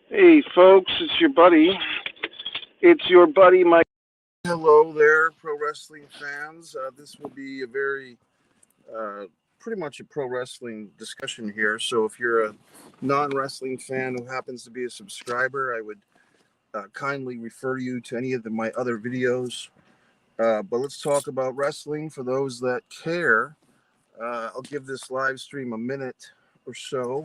Hey, folks, it's your buddy. It's your buddy, Mike. Hello there, pro wrestling fans. This will be a very, uh, pretty much a pro wrestling discussion here. So if you're a non wrestling fan who happens to be a subscriber, I would kindly refer you to any of my other videos. But let's talk about wrestling for those that care. I'll give this live stream a minute or so.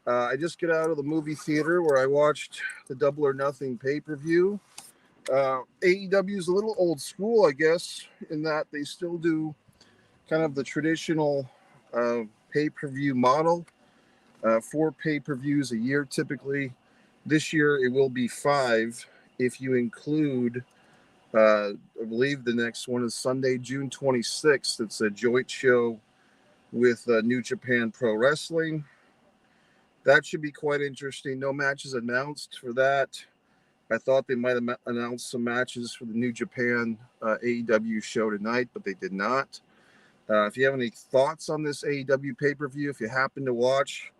I just get out of the movie theater where I watched the Double or Nothing pay-per-view. AEW is a little old school, I guess, in that they still do kind of the traditional pay-per-view model. 4 pay-per-views a year typically. This year it will be 5 if you include, I believe the next one is Sunday, June 26th. It's a joint show with New Japan Pro Wrestling. That should be quite interesting. No matches announced for that. I thought they might have announced some matches for the New Japan AEW show tonight, but they did not. If you have any thoughts on this AEW pay-per-view, if you happen to watch,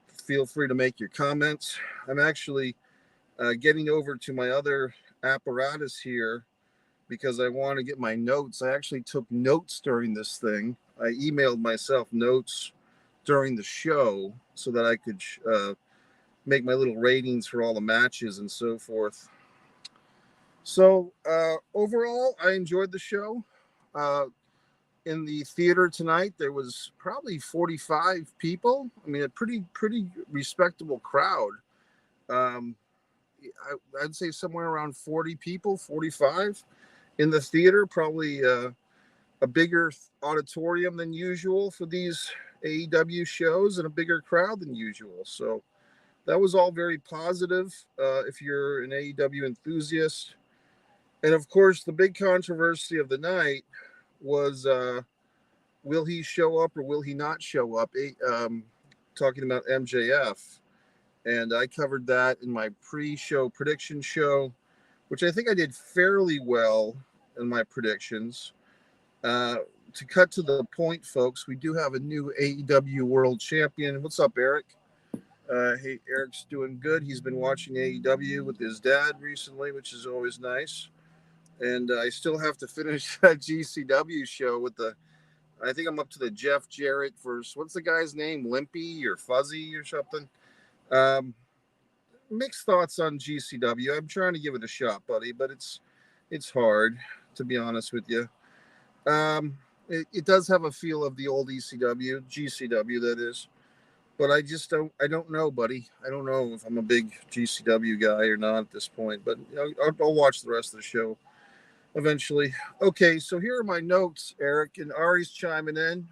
feel free to make your comments. I'm actually getting over to my other apparatus here because I want to get my notes. I actually took notes during this thing. I emailed myself notes during the show so that I could make my little ratings for all the matches and so forth. So overall, I enjoyed the show. In the theater tonight, there was probably 45 people. I mean, a pretty respectable crowd. I'd say somewhere around 40 people, 45 in the theater. Probably a bigger auditorium than usual for these AEW shows and a bigger crowd than usual. So that was all very positive if you're an AEW enthusiast. And of course, the big controversy of the night was will he show up or will he not show up? Talking about MJF. And I covered that in my pre-show prediction show, which I think I did fairly well in my predictions. To cut to the point, folks, we do have a new AEW World Champion. What's up, Eric? Hey, Eric's doing good. He's been watching AEW with his dad recently, which is always nice. And I still have to finish that GCW show with I think I'm up to the Jeff Jarrett versus, what's the guy's name? Limpy or Fuzzy or something? Mixed thoughts on GCW. I'm trying to give it a shot, buddy, but it's hard, to be honest with you. It does have a feel of the old ECW, GCW, that is. But I don't know, buddy. I don't know if I'm a big GCW guy or not at this point. But I'll watch the rest of the show eventually. Okay, so here are my notes, Eric. And Ari's chiming in.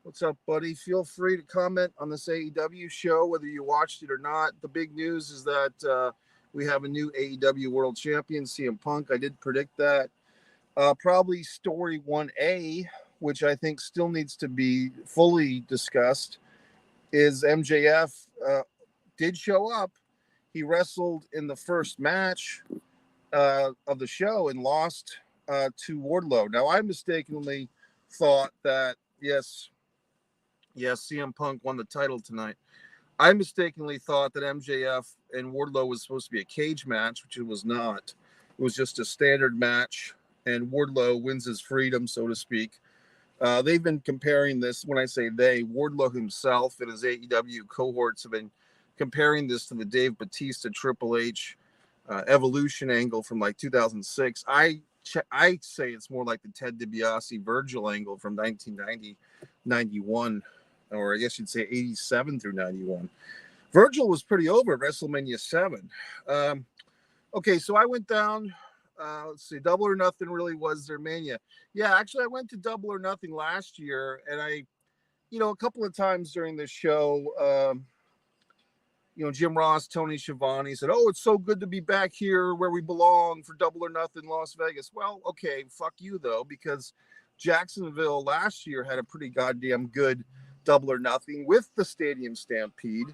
What's up, buddy? Feel free to comment on this AEW show, whether you watched it or not. The big news is that we have a new AEW World Champion, CM Punk. I did predict that. Probably story 1A, which I think still needs to be fully discussed, is MJF did show up. He wrestled in the first match of the show and lost to Wardlow. Now, I mistakenly thought that, yes, CM Punk won the title tonight. I mistakenly thought that MJF and Wardlow was supposed to be a cage match, which it was not. It was just a standard match, and Wardlow wins his freedom, so to speak. They've been comparing this, when I say they, Wardlow himself and his AEW cohorts have been comparing this to the Dave Bautista Triple H Evolution angle from like 2006. I say it's more like the Ted DiBiase Virgil angle from 1990, 91, or I guess you'd say 87 through 91. Virgil was pretty over at WrestleMania 7. Okay, so I went down. Let's see, Double or Nothing really was their mania. Yeah, actually, I went to Double or Nothing last year, and a couple of times during the show, Jim Ross, Tony Schiavone said, "Oh, it's so good to be back here where we belong for Double or Nothing, Las Vegas." Well, okay, fuck you though, because Jacksonville last year had a pretty goddamn good Double or Nothing with the Stadium Stampede.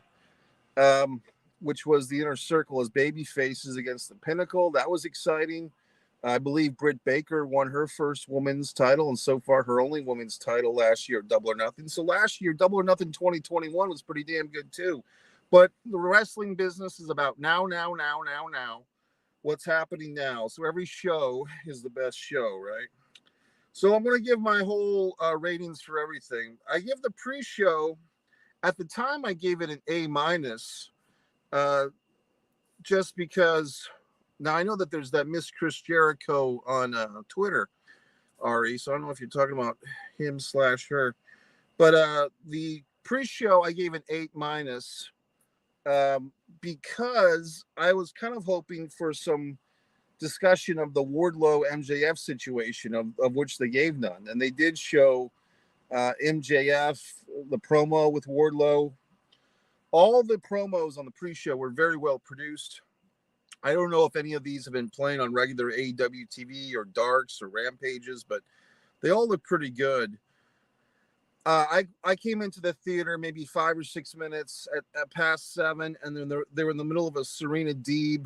Which was the Inner Circle as baby faces against the Pinnacle. That was exciting. I believe Britt Baker won her first women's title, and so far her only women's title last year, Double or Nothing. So last year, Double or Nothing 2021 was pretty damn good too. But the wrestling business is about now, now, now, now, now. What's happening now? So every show is the best show, right? So I'm going to give my whole ratings for everything. I give the pre-show. At the time, I gave it an A minus, just because. Now I know that there's that Miss Chris Jericho on Twitter, Ari. So I don't know if you're talking about him/her, but the pre-show I gave an 8 minus, because I was kind of hoping for some discussion of the Wardlow MJF situation, of which they gave none, and they did show MJF, the promo with Wardlow. All the promos on the pre-show were very well produced. I don't know if any of these have been playing on regular AEW TV or Darks or Rampages, but they all look pretty good. I came into the theater maybe 5 or 6 minutes at past 7, and then they were in the middle of a Serena Deeb,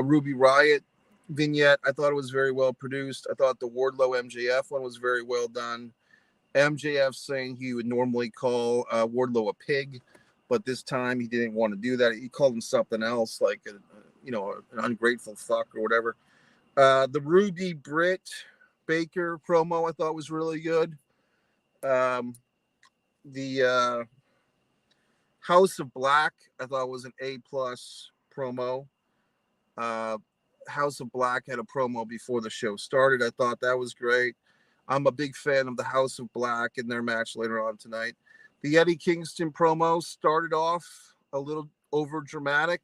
Ruby Riott vignette. I thought it was very well produced. I thought the Wardlow MJF one was very well done. MJF saying he would normally call Wardlow a pig, but this time he didn't want to do that. He called him something else, like an ungrateful fuck or whatever. The Ruby Britt Baker promo I thought was really good. The House of Black I thought was an A+ promo. House of Black had a promo before the show started. I thought that was great. I'm a big fan of the House of Black in their match later on tonight. The Eddie Kingston promo started off a little over dramatic,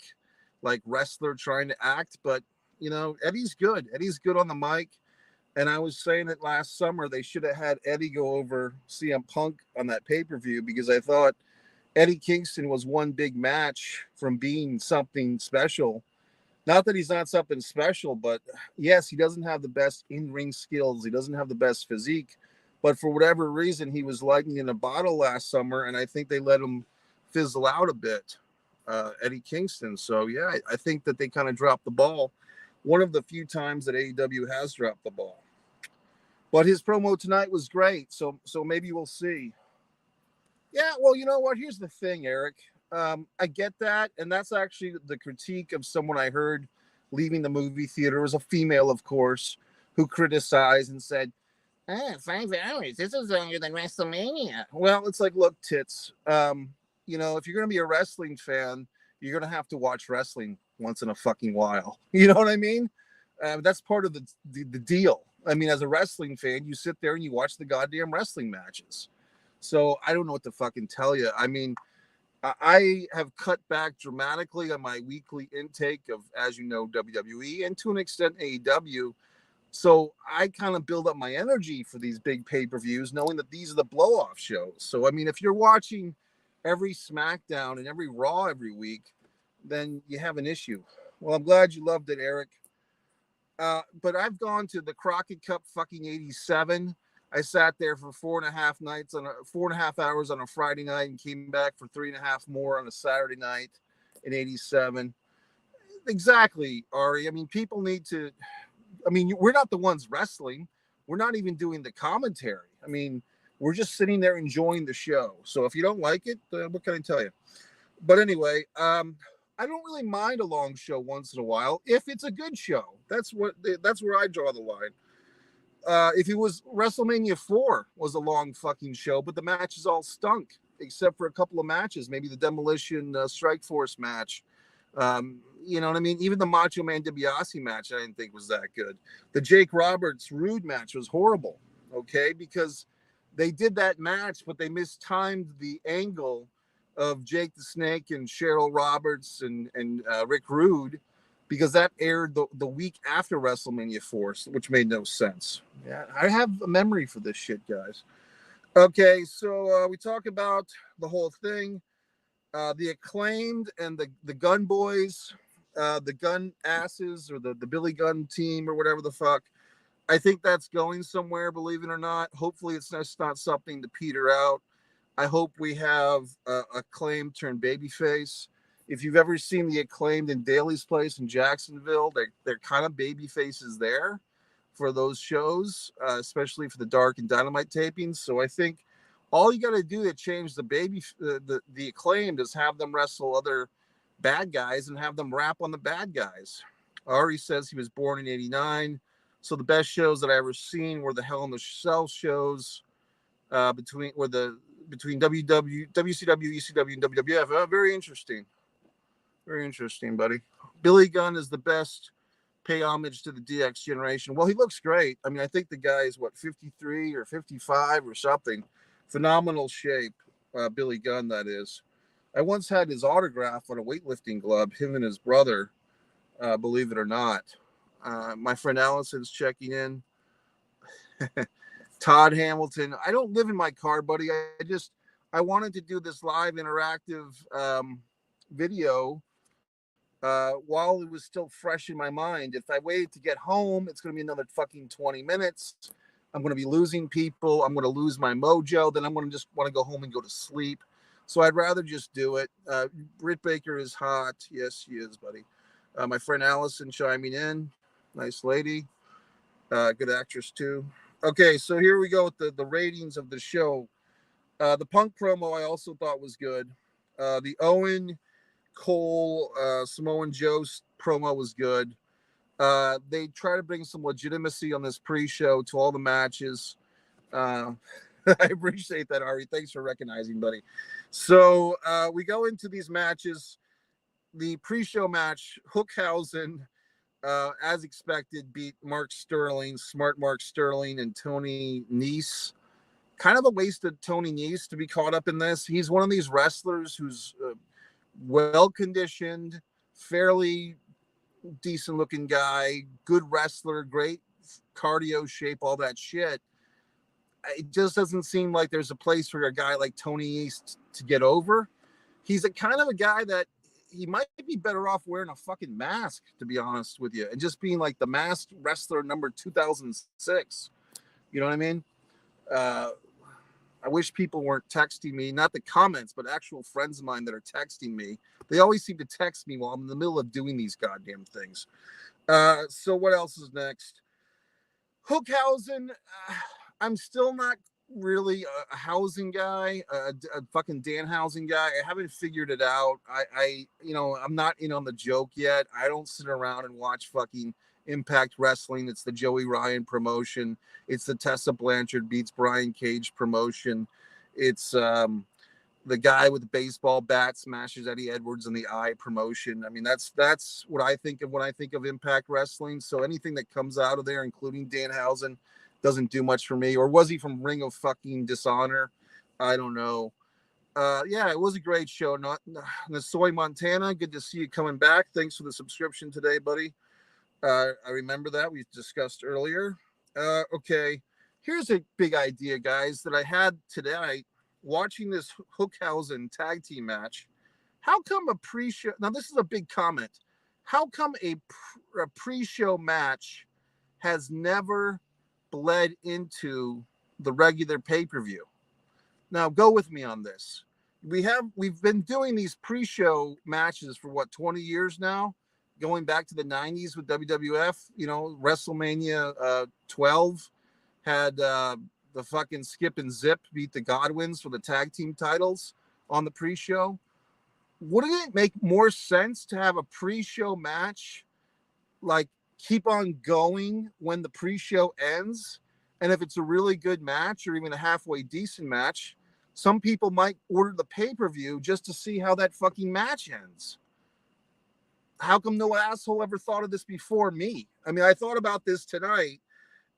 like wrestler trying to act, but Eddie's good. Eddie's good on the mic. And I was saying it last summer, they should have had Eddie go over CM Punk on that pay-per-view, because I thought Eddie Kingston was one big match from being something special. Not that he's not something special, but yes, he doesn't have the best in-ring skills. He doesn't have the best physique. But for whatever reason, he was lightning in a bottle last summer, and I think they let him fizzle out a bit, Eddie Kingston. So, yeah, I think that they kind of dropped the ball. One of the few times that AEW has dropped the ball. But his promo tonight was great, so maybe we'll see. Yeah, well, you know what? Here's the thing, Eric. I get that, and that's actually the critique of someone I heard leaving the movie theater. It was a female, of course, who criticized and said, 5 hours, this is longer than WrestleMania. Well, it's like, look, tits, if you're going to be a wrestling fan, you're going to have to watch wrestling once in a fucking while. You know what I mean? That's part of the deal. I mean, as a wrestling fan, you sit there and you watch the goddamn wrestling matches. So I don't know what to fucking tell you. I mean, I have cut back dramatically on my weekly intake of, as you know, WWE and to an extent AEW. So I kind of build up my energy for these big pay-per-views, knowing that these are the blow-off shows. So, I mean, if you're watching every SmackDown and every Raw every week, then you have an issue. Well, I'm glad you loved it, Eric. But I've gone to the Crockett Cup fucking 87. I sat there for 4.5 hours on a Friday night and came back for 3.5 more on a Saturday night in 87. Exactly, Ari. I mean, people need to. I mean, we're not the ones wrestling. We're not even doing the commentary. I mean, we're just sitting there enjoying the show. So if you don't like it, what can I tell you? But anyway, I don't really mind a long show once in a while if it's a good show. That's where I draw the line. If it was WrestleMania 4 was a long fucking show, but the matches all stunk except for a couple of matches, maybe the Demolition Strike Force match. You know what I mean? Even the Macho Man DiBiase match, I didn't think was that good. The Jake Roberts Rude match was horrible, okay? Because they did that match, but they mistimed the angle of Jake the Snake and Cheryl Roberts and Rick Rude, because that aired the week after WrestleMania 4, which made no sense. Yeah, I have a memory for this shit, guys. Okay, so we talk about the whole thing. The Acclaimed and the Gun Boys, the Gun Asses, or the Billy Gunn team, or whatever the fuck. I think that's going somewhere, believe it or not. Hopefully it's just not something to peter out. I hope we have Acclaimed turn babyface. If you've ever seen the Acclaimed in Daly's Place in Jacksonville, they're kind of baby faces there for those shows, especially for the Dark and Dynamite tapings. So I think all you got to do to change the Acclaimed is have them wrestle other bad guys and have them rap on the bad guys. Ari says he was born in '89, so the best shows that I ever seen were the Hell in the Cell shows between WCW, ECW, and WWF. Very interesting. Very interesting, buddy. Billy Gunn is the best. Pay homage to the DX generation. Well, he looks great. I mean, I think the guy is, 53 or 55 or something. Phenomenal shape. Billy Gunn, that is. I once had his autograph on a weightlifting glove, him and his brother, believe it or not. My friend Allison's checking in. Todd Hamilton. I don't live in my car, buddy. I wanted to do this live interactive video while it was still fresh in my mind. If I waited to get home, it's going to be another fucking 20 minutes. I'm going to be losing people. I'm going to lose my mojo. Then I'm going to just want to go home and go to sleep. So I'd rather just do it. Britt Baker is hot. Yes, she is, buddy. My friend Allison chiming in. Nice lady. Good actress, too. Okay, so here we go with the ratings of the show. The Punk promo I also thought was good. The Owen, Cole, Samoan Joe promo was good. They try to bring some legitimacy on this pre-show to all the matches. I appreciate that, Ari. Thanks for recognizing, buddy. So we go into these matches. The pre-show match, Hookhausen, as expected, beat Mark Sterling, smart Mark Sterling, and Tony Nese. Kind of a waste of Tony Nese to be caught up in this. He's one of these wrestlers who's well-conditioned, fairly decent-looking guy, good wrestler, great cardio shape, all that shit. It just doesn't seem like there's a place for a guy like Tony Nese to get over. He's a kind of a guy that he might be better off wearing a fucking mask, to be honest with you, and just being like the masked wrestler number 2006. You know what I mean? I wish people weren't texting me, not the comments, but actual friends of mine that are texting me. They always seem to text me while I'm in the middle of doing these goddamn things. So what else is next? Hookhausen. I'm still not really a housing guy, a fucking Danhausen guy. I haven't figured it out. I'm not in on the joke yet. I don't sit around and watch fucking Impact Wrestling. It's the Joey Ryan promotion. It's the Tessa Blanchard beats Brian Cage promotion. It's the guy with the baseball bat smashes Eddie Edwards in the eye promotion. I mean, that's what I think of when I think of Impact Wrestling. So anything that comes out of there, including Danhausen, doesn't do much for me. Or was he from Ring of fucking Dishonor? I don't know. Yeah, it was a great show. Not Nasoy, Montana. Good to see you coming back. Thanks for the subscription today, buddy. I remember that we discussed earlier. Okay, here's a big idea, guys, that I had today watching this Hookhausen tag team match. How come a pre-show? Now, this is a big comment. How come a pre-show match has never bled into the regular pay-per-view? Now, go with me on this. We've been doing these pre-show matches for 20 years now, going back to the 90s with WWF. WrestleMania 12 had the fucking Skip and Zip beat the Godwins for the tag team titles on the pre-show. Wouldn't it make more sense to have a pre-show match, like, keep on going when the pre-show ends? And if it's a really good match or even a halfway decent match, some people might order the pay-per-view just to see how that fucking match ends. How come no asshole ever thought of this before me? I mean, I thought about this tonight,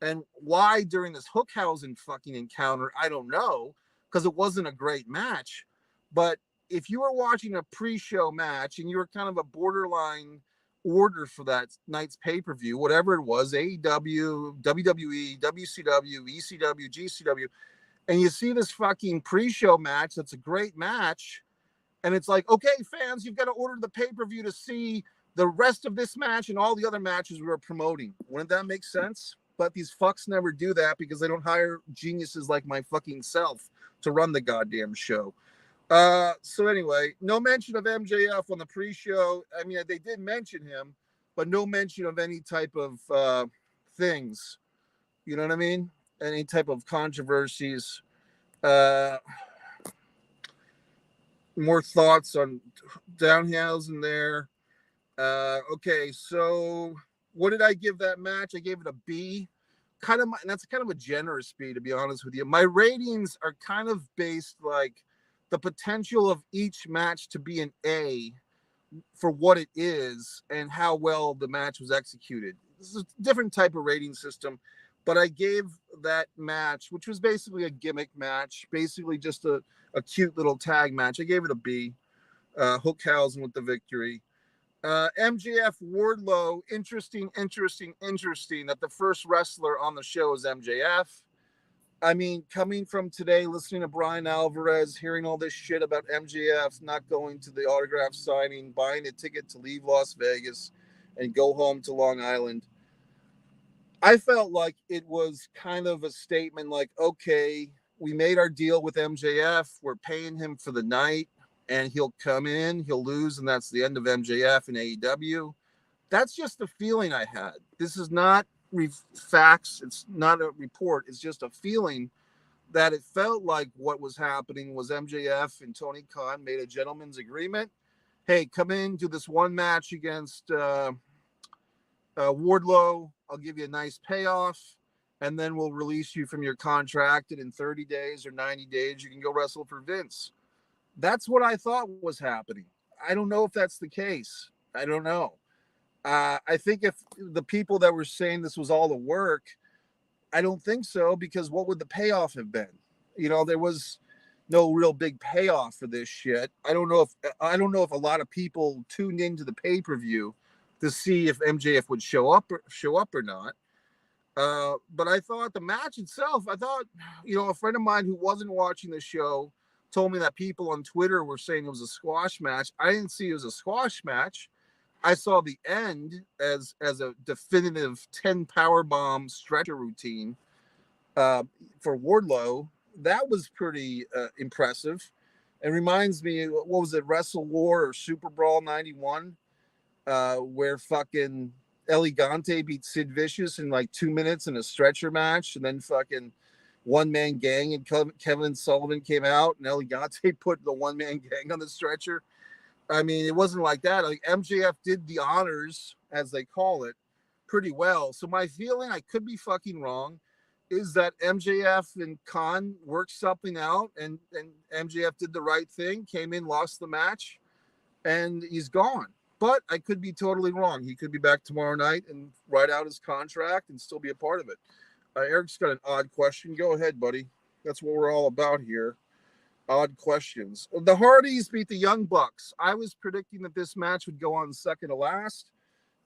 and why during this Hookhausen fucking encounter, I don't know, because it wasn't a great match. But if you were watching a pre-show match and you were kind of a borderline order for that night's pay-per-view, whatever it was, AEW, WWE, WCW, ECW, GCW, and you see this fucking pre-show match that's a great match, and it's like, okay, fans, you've got to order the pay-per-view to see the rest of this match and all the other matches we were promoting. Wouldn't that make sense? But these fucks never do that because they don't hire geniuses like my fucking self to run the goddamn show. So anyway, no mention of MJF on the pre-show. I mean, they did mention him, but no mention of any type of things. You know what I mean? Any type of controversies. more thoughts on Danhausen there. Okay, so what did I give that match? I gave it a B. And that's kind of a generous B, to be honest with you. My ratings are kind of based like the potential of each match to be an A for what it is and how well the match was executed. This is a different type of rating system, but I gave that match, which was basically a gimmick match, basically just a cute little tag match. I gave it a B. Hookhausen with the victory. MJF Wardlow, interesting that the first wrestler on the show is MJF. I mean, coming from today, listening to Brian Alvarez, hearing all this shit about MJF not going to the autograph signing, buying a ticket to leave Las Vegas and go home to Long Island, I felt like it was kind of a statement like, okay, we made our deal with MJF. We're paying him for the night, and he'll come in, he'll lose, and that's the end of MJF and AEW. That's just the feeling I had. This is not facts. It's not a report. It's just a feeling that it felt like what was happening was MJF and Tony Khan made a gentleman's agreement. Hey, come in, do this one match against Wardlow. I'll give you a nice payoff, and then we'll release you from your contract. And in 30 days or 90 days, you can go wrestle for Vince. That's what I thought was happening. I don't know if that's the case. I don't know. I think if the people that were saying this was all the work, I don't think so, because what would the payoff have been? You know, there was no real big payoff for this shit. I don't know if a lot of people tuned into the pay-per-view to see if MJF would show up or not. But I thought the match itself, a friend of mine who wasn't watching the show told me that people on Twitter were saying it was a squash match. I didn't see it was a squash match. I saw the end as a definitive 10 powerbomb stretcher routine for Wardlow. That was pretty impressive. It reminds me, what was it, Wrestle War or Super Brawl 91, where fucking Elegante beat Sid Vicious in like 2 minutes in a stretcher match, and then fucking one-man gang and Kevin Sullivan came out, and Elegante put the one-man gang on the stretcher. I mean, it wasn't like that. Like MJF did the honors, as they call it, pretty well. So my feeling, I could be fucking wrong, is that MJF and Khan worked something out, and MJF did the right thing, came in, lost the match, and he's gone. But I could be totally wrong. He could be back tomorrow night and write out his contract and still be a part of it. Eric's got an odd question. Go ahead, buddy. That's what we're all about here. Odd questions. The Hardys beat the Young Bucks. I was predicting that this match would go on second to last,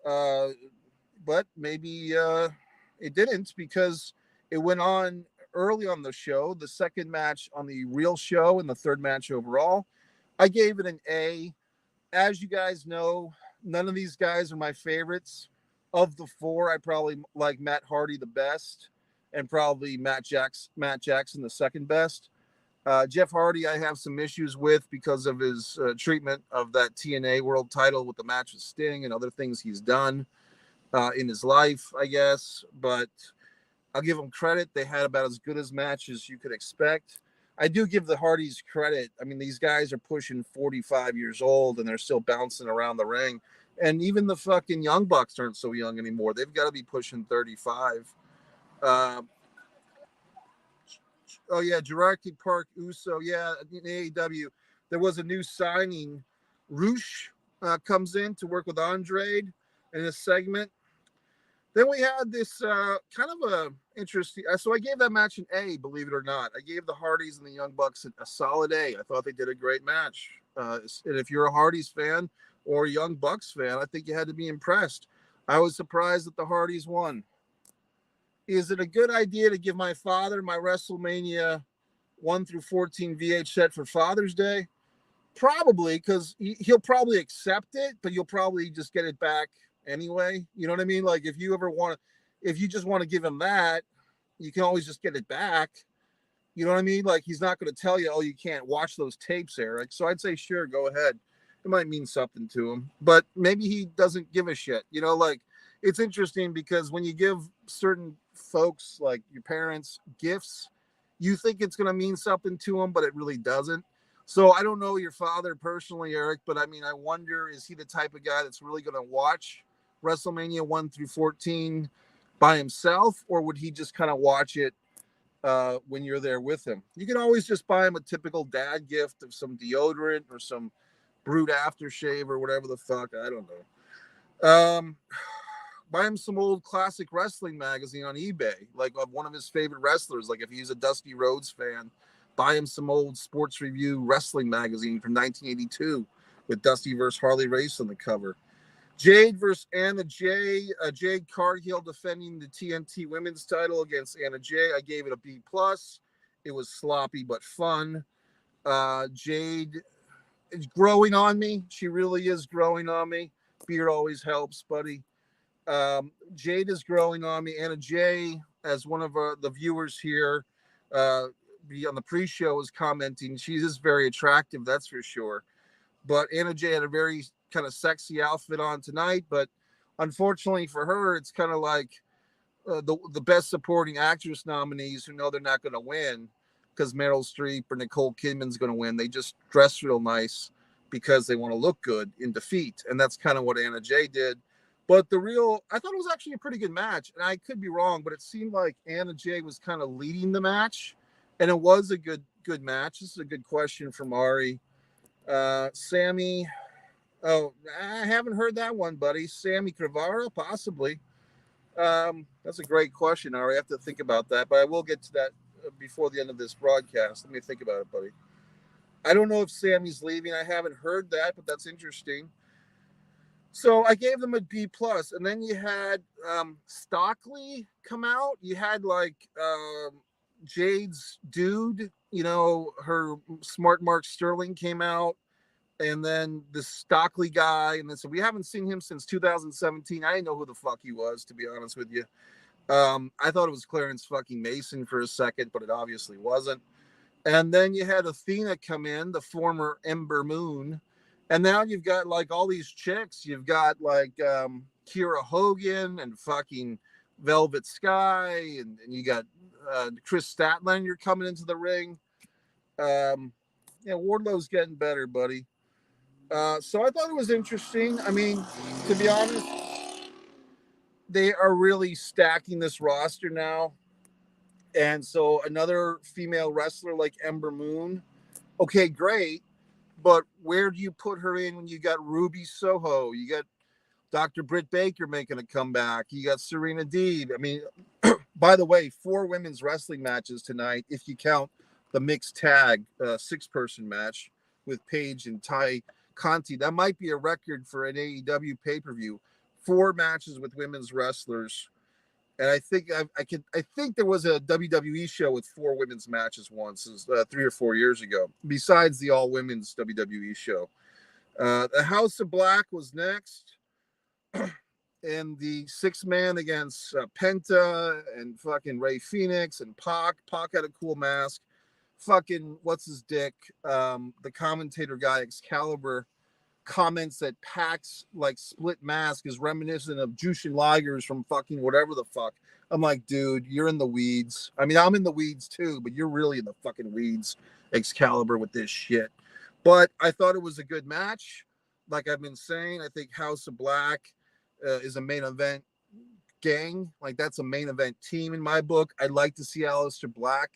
but maybe it didn't, because it went on early on the show, the second match on the real show and the third match overall. I gave it an A. As you guys know, none of these guys are my favorites. Of the four, I probably like Matt Hardy the best, and probably Matt Jackson the second best. Jeff Hardy, I have some issues with because of his treatment of that TNA world title with the match with Sting and other things he's done in his life, I guess. But I'll give them credit. They had about as good as match as you could expect. I do give the Hardys credit. I mean, these guys are pushing 45 years old, and they're still bouncing around the ring. And even the fucking Young Bucks aren't so young anymore. They've got to be pushing 35. Oh, yeah, Jurassic Park Uso. Yeah, in AEW, there was a new signing. Roosh comes in to work with Andrade in a segment. Then we had this kind of a interesting. So I gave that match an A, believe it or not. I gave the Hardys and the Young Bucks a solid A. I thought they did a great match. And if you're a Hardys fan or a Young Bucks fan, I think you had to be impressed. I was surprised that the Hardys won. Is it a good idea to give my father my WrestleMania 1 through 14 VH set for Father's Day? Probably, because he'll probably accept it, but you'll probably just get it back anyway. You know what I mean? Like if you just want to give him that, you can always just get it back. You know what I mean? Like he's not going to tell you, oh, you can't watch those tapes, Eric. So I'd say, sure, go ahead. It might mean something to him, but maybe he doesn't give a shit. You know, like it's interesting because when you give certain folks like your parents gifts, you think it's going to mean something to them, but it really doesn't. So I don't know your father personally, Eric, but I mean, I wonder, is he the type of guy that's really going to watch WrestleMania 1 through 14 by himself, or would he just kind of watch it when you're there with him? You can always just buy him a typical dad gift of some deodorant or some Brute aftershave or whatever the fuck. I don't know. Buy him some old classic wrestling magazine on eBay, like of one of his favorite wrestlers. Like if he's a Dusty Rhodes fan, buy him some old Sports Review wrestling magazine from 1982 with Dusty versus Harley Race on the cover. Jade versus Anna Jay. Jade Cargill defending the TNT Women's title against Anna Jay. I gave it a B+. It was sloppy but fun. Jade is growing on me. She really is growing on me. Beer always helps, buddy. Jade is growing on me. Anna Jay, as one of the viewers here, on the pre-show is commenting, she is very attractive, that's for sure. But Anna Jay had a very kind of sexy outfit on tonight, but unfortunately for her, it's kind of like the best supporting actress nominees who know they're not going to win because Meryl Streep or Nicole Kidman's going to win. They just dress real nice because they want to look good in defeat, and that's kind of what Anna Jay did. But I thought it was actually a pretty good match, and I could be wrong, but it seemed like Anna Jay was kind of leading the match, and it was a good match. This is a good question from Ari. Sammy, I haven't heard that one, buddy. Sammy Guevara, possibly. That's a great question, Ari. I have to think about that, but I will get to that before the end of this broadcast. Let me think about it, buddy. I don't know if Sammy's leaving. I haven't heard that, but that's interesting. So I gave them a B+, and then you had Stockley come out. You had like Jade's dude, her Smart Mark Sterling came out, and then the Stockley guy, and then so we haven't seen him since 2017. I didn't know who the fuck he was, to be honest with you. I thought it was Clarence fucking Mason for a second, but it obviously wasn't. And then you had Athena come in, the former Ember Moon. And now you've got like all these chicks. You've got like Kiera Hogan and fucking Velvet Sky. And you got Chris Statlander coming into the ring. Wardlow's getting better, buddy. So I thought it was interesting. I mean, to be honest, they are really stacking this roster now. And so another female wrestler like Ember Moon, okay, great. But where do you put her in when you got Ruby Soho? You got Dr. Britt Baker making a comeback. You got Serena Deeb. I mean, by the way, 4 women's wrestling matches tonight, if you count the mixed tag 6-person match with Paige and Ty Conti. That might be a record for an AEW pay-per-view. 4 matches with women's wrestlers. And I think I think there was a WWE show with 4 women's matches once, 3 or 4 years ago, besides the all women's WWE show. The House of Black was next, and the 6-man against Penta and fucking Ray Phoenix and Pac. Pac had a cool mask. Fucking what's his dick? The commentator guy Excalibur comments that Pac's like split mask is reminiscent of Jushin Liger's from fucking whatever the fuck. I'm like, dude, you're in the weeds. I mean, I'm in the weeds too, but you're really in the fucking weeds, Excalibur, with this shit. But I thought it was a good match. Like I've been saying, I think House of Black is a main event gang. Like that's a main event team in my book. I'd like to see Aleister Black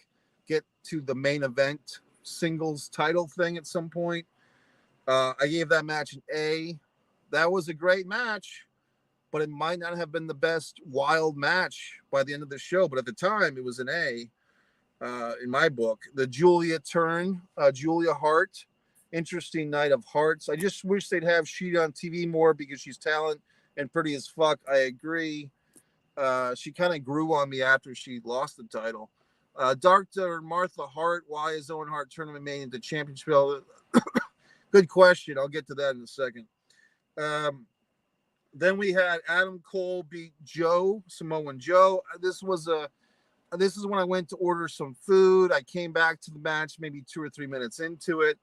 get to the main event singles title thing at some point. I gave that match an A. That was a great match, but it might not have been the best wild match by the end of the show. But at the time, it was an A in my book. The Julia turn, Julia Hart. Interesting night of hearts. I just wish they'd have Sheeta on TV more because she's talent and pretty as fuck. I agree. She kind of grew on me after she lost the title. Dr. Martha Hart, why is Owen Hart tournament made into championship? Good question. I'll get to that in a second. Then we had Adam Cole beat Samoan Joe. This is when I went to order some food. I came back to the match maybe 2 or 3 minutes into it.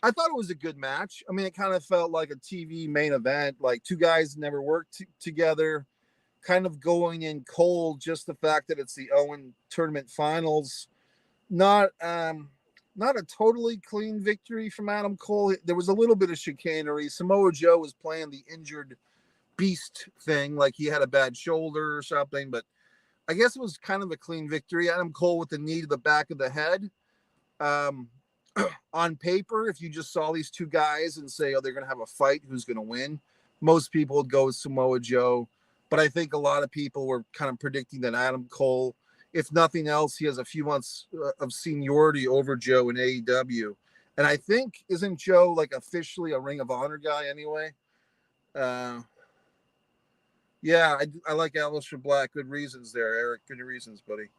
I thought it was a good match. I mean, it kind of felt like a TV main event, like 2 guys never worked together, kind of going in cold. Just the fact that it's the Owen tournament finals, not not a totally clean victory from Adam Cole. There was a little bit of chicanery. Samoa Joe was playing the injured beast thing, like he had a bad shoulder or something, but I guess it was kind of a clean victory. Adam Cole with the knee to the back of the head. On paper, if you just saw these two guys and say, oh, they're going to have a fight, who's going to win? Most people would go with Samoa Joe. But I think a lot of people were kind of predicting that Adam Cole, if nothing else, he has a few months of seniority over Joe in AEW. And I think, isn't Joe like officially a Ring of Honor guy anyway? Yeah, I like Aleister Black. Good reasons there, Eric. Good reasons, buddy.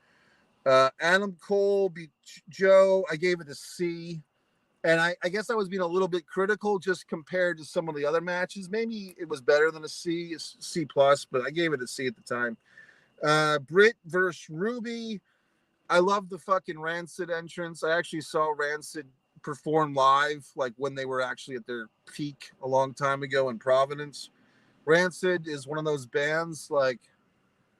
Adam Cole beat Joe. I gave it a C. And I guess I was being a little bit critical just compared to some of the other matches. Maybe it was better than a C plus, but I gave it a C at the time. Britt versus Ruby. I love the fucking Rancid entrance. I actually saw Rancid perform live, like when they were actually at their peak a long time ago in Providence. Rancid is one of those bands, like,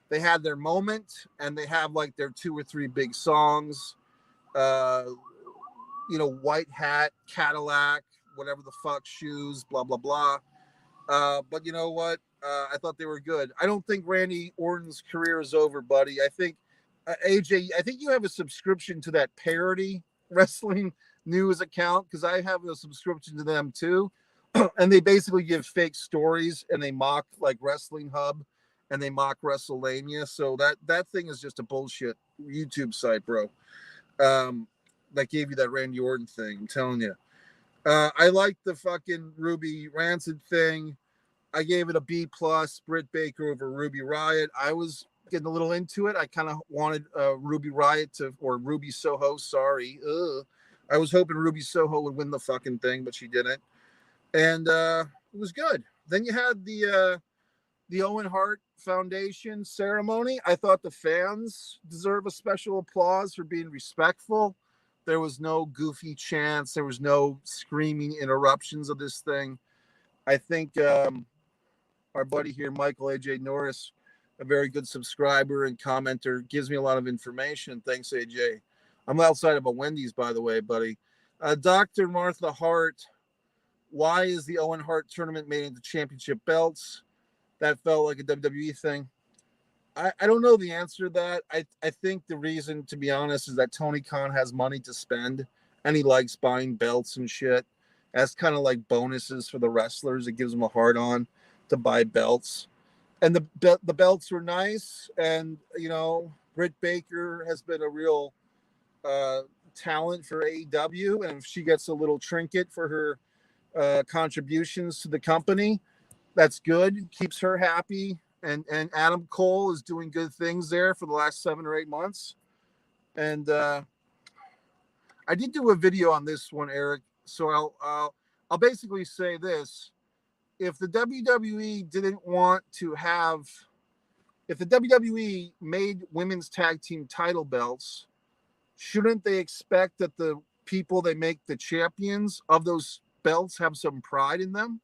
they had their moment and they have like their 2 or 3 big songs. White Hat, Cadillac, whatever the fuck, shoes, blah, blah, blah. But you know what? I thought they were good. I don't think Randy Orton's career is over, buddy. I think, AJ, I think you have a subscription to that Parody Wrestling News account, because I have a subscription to them too. And they basically give fake stories and they mock like Wrestling Hub and they mock WrestleMania. So that thing is just a bullshit YouTube site, bro. That gave you that Randy Orton thing. I'm telling you. I like the fucking Ruby Rancid thing. I gave it a B plus. Britt Baker over Ruby Riott. I was getting a little into it. I kind of wanted Ruby Riott or Ruby Soho. Sorry. I was hoping Ruby Soho would win the fucking thing, but she didn't. And it was good. Then you had the Owen Hart Foundation ceremony. I thought the fans deserve a special applause for being respectful. There was no goofy chants. There was no screaming interruptions of this thing. I think our buddy here, Michael AJ Norris, a very good subscriber and commenter, gives me a lot of information. Thanks, AJ. I'm outside of a Wendy's, by the way, buddy. Dr. Martha Hart. Why is the Owen Hart tournament made into championship belts? That felt like a WWE thing. I don't know the answer to that. I think the reason, to be honest, is that Tony Khan has money to spend and he likes buying belts and shit. That's kind of like bonuses for the wrestlers. It gives them a hard on to buy belts. And the belts were nice. And, Britt Baker has been a real talent for AEW. And if she gets a little trinket for her contributions to the company, that's good. Keeps her happy. And Adam Cole is doing good things there for the last 7 or 8 months. And I did do a video on this one, Eric. So I'll basically say this: if the WWE didn't want to have, if the WWE made women's tag team title belts, shouldn't they expect that the people they make the champions of those belts have some pride in them?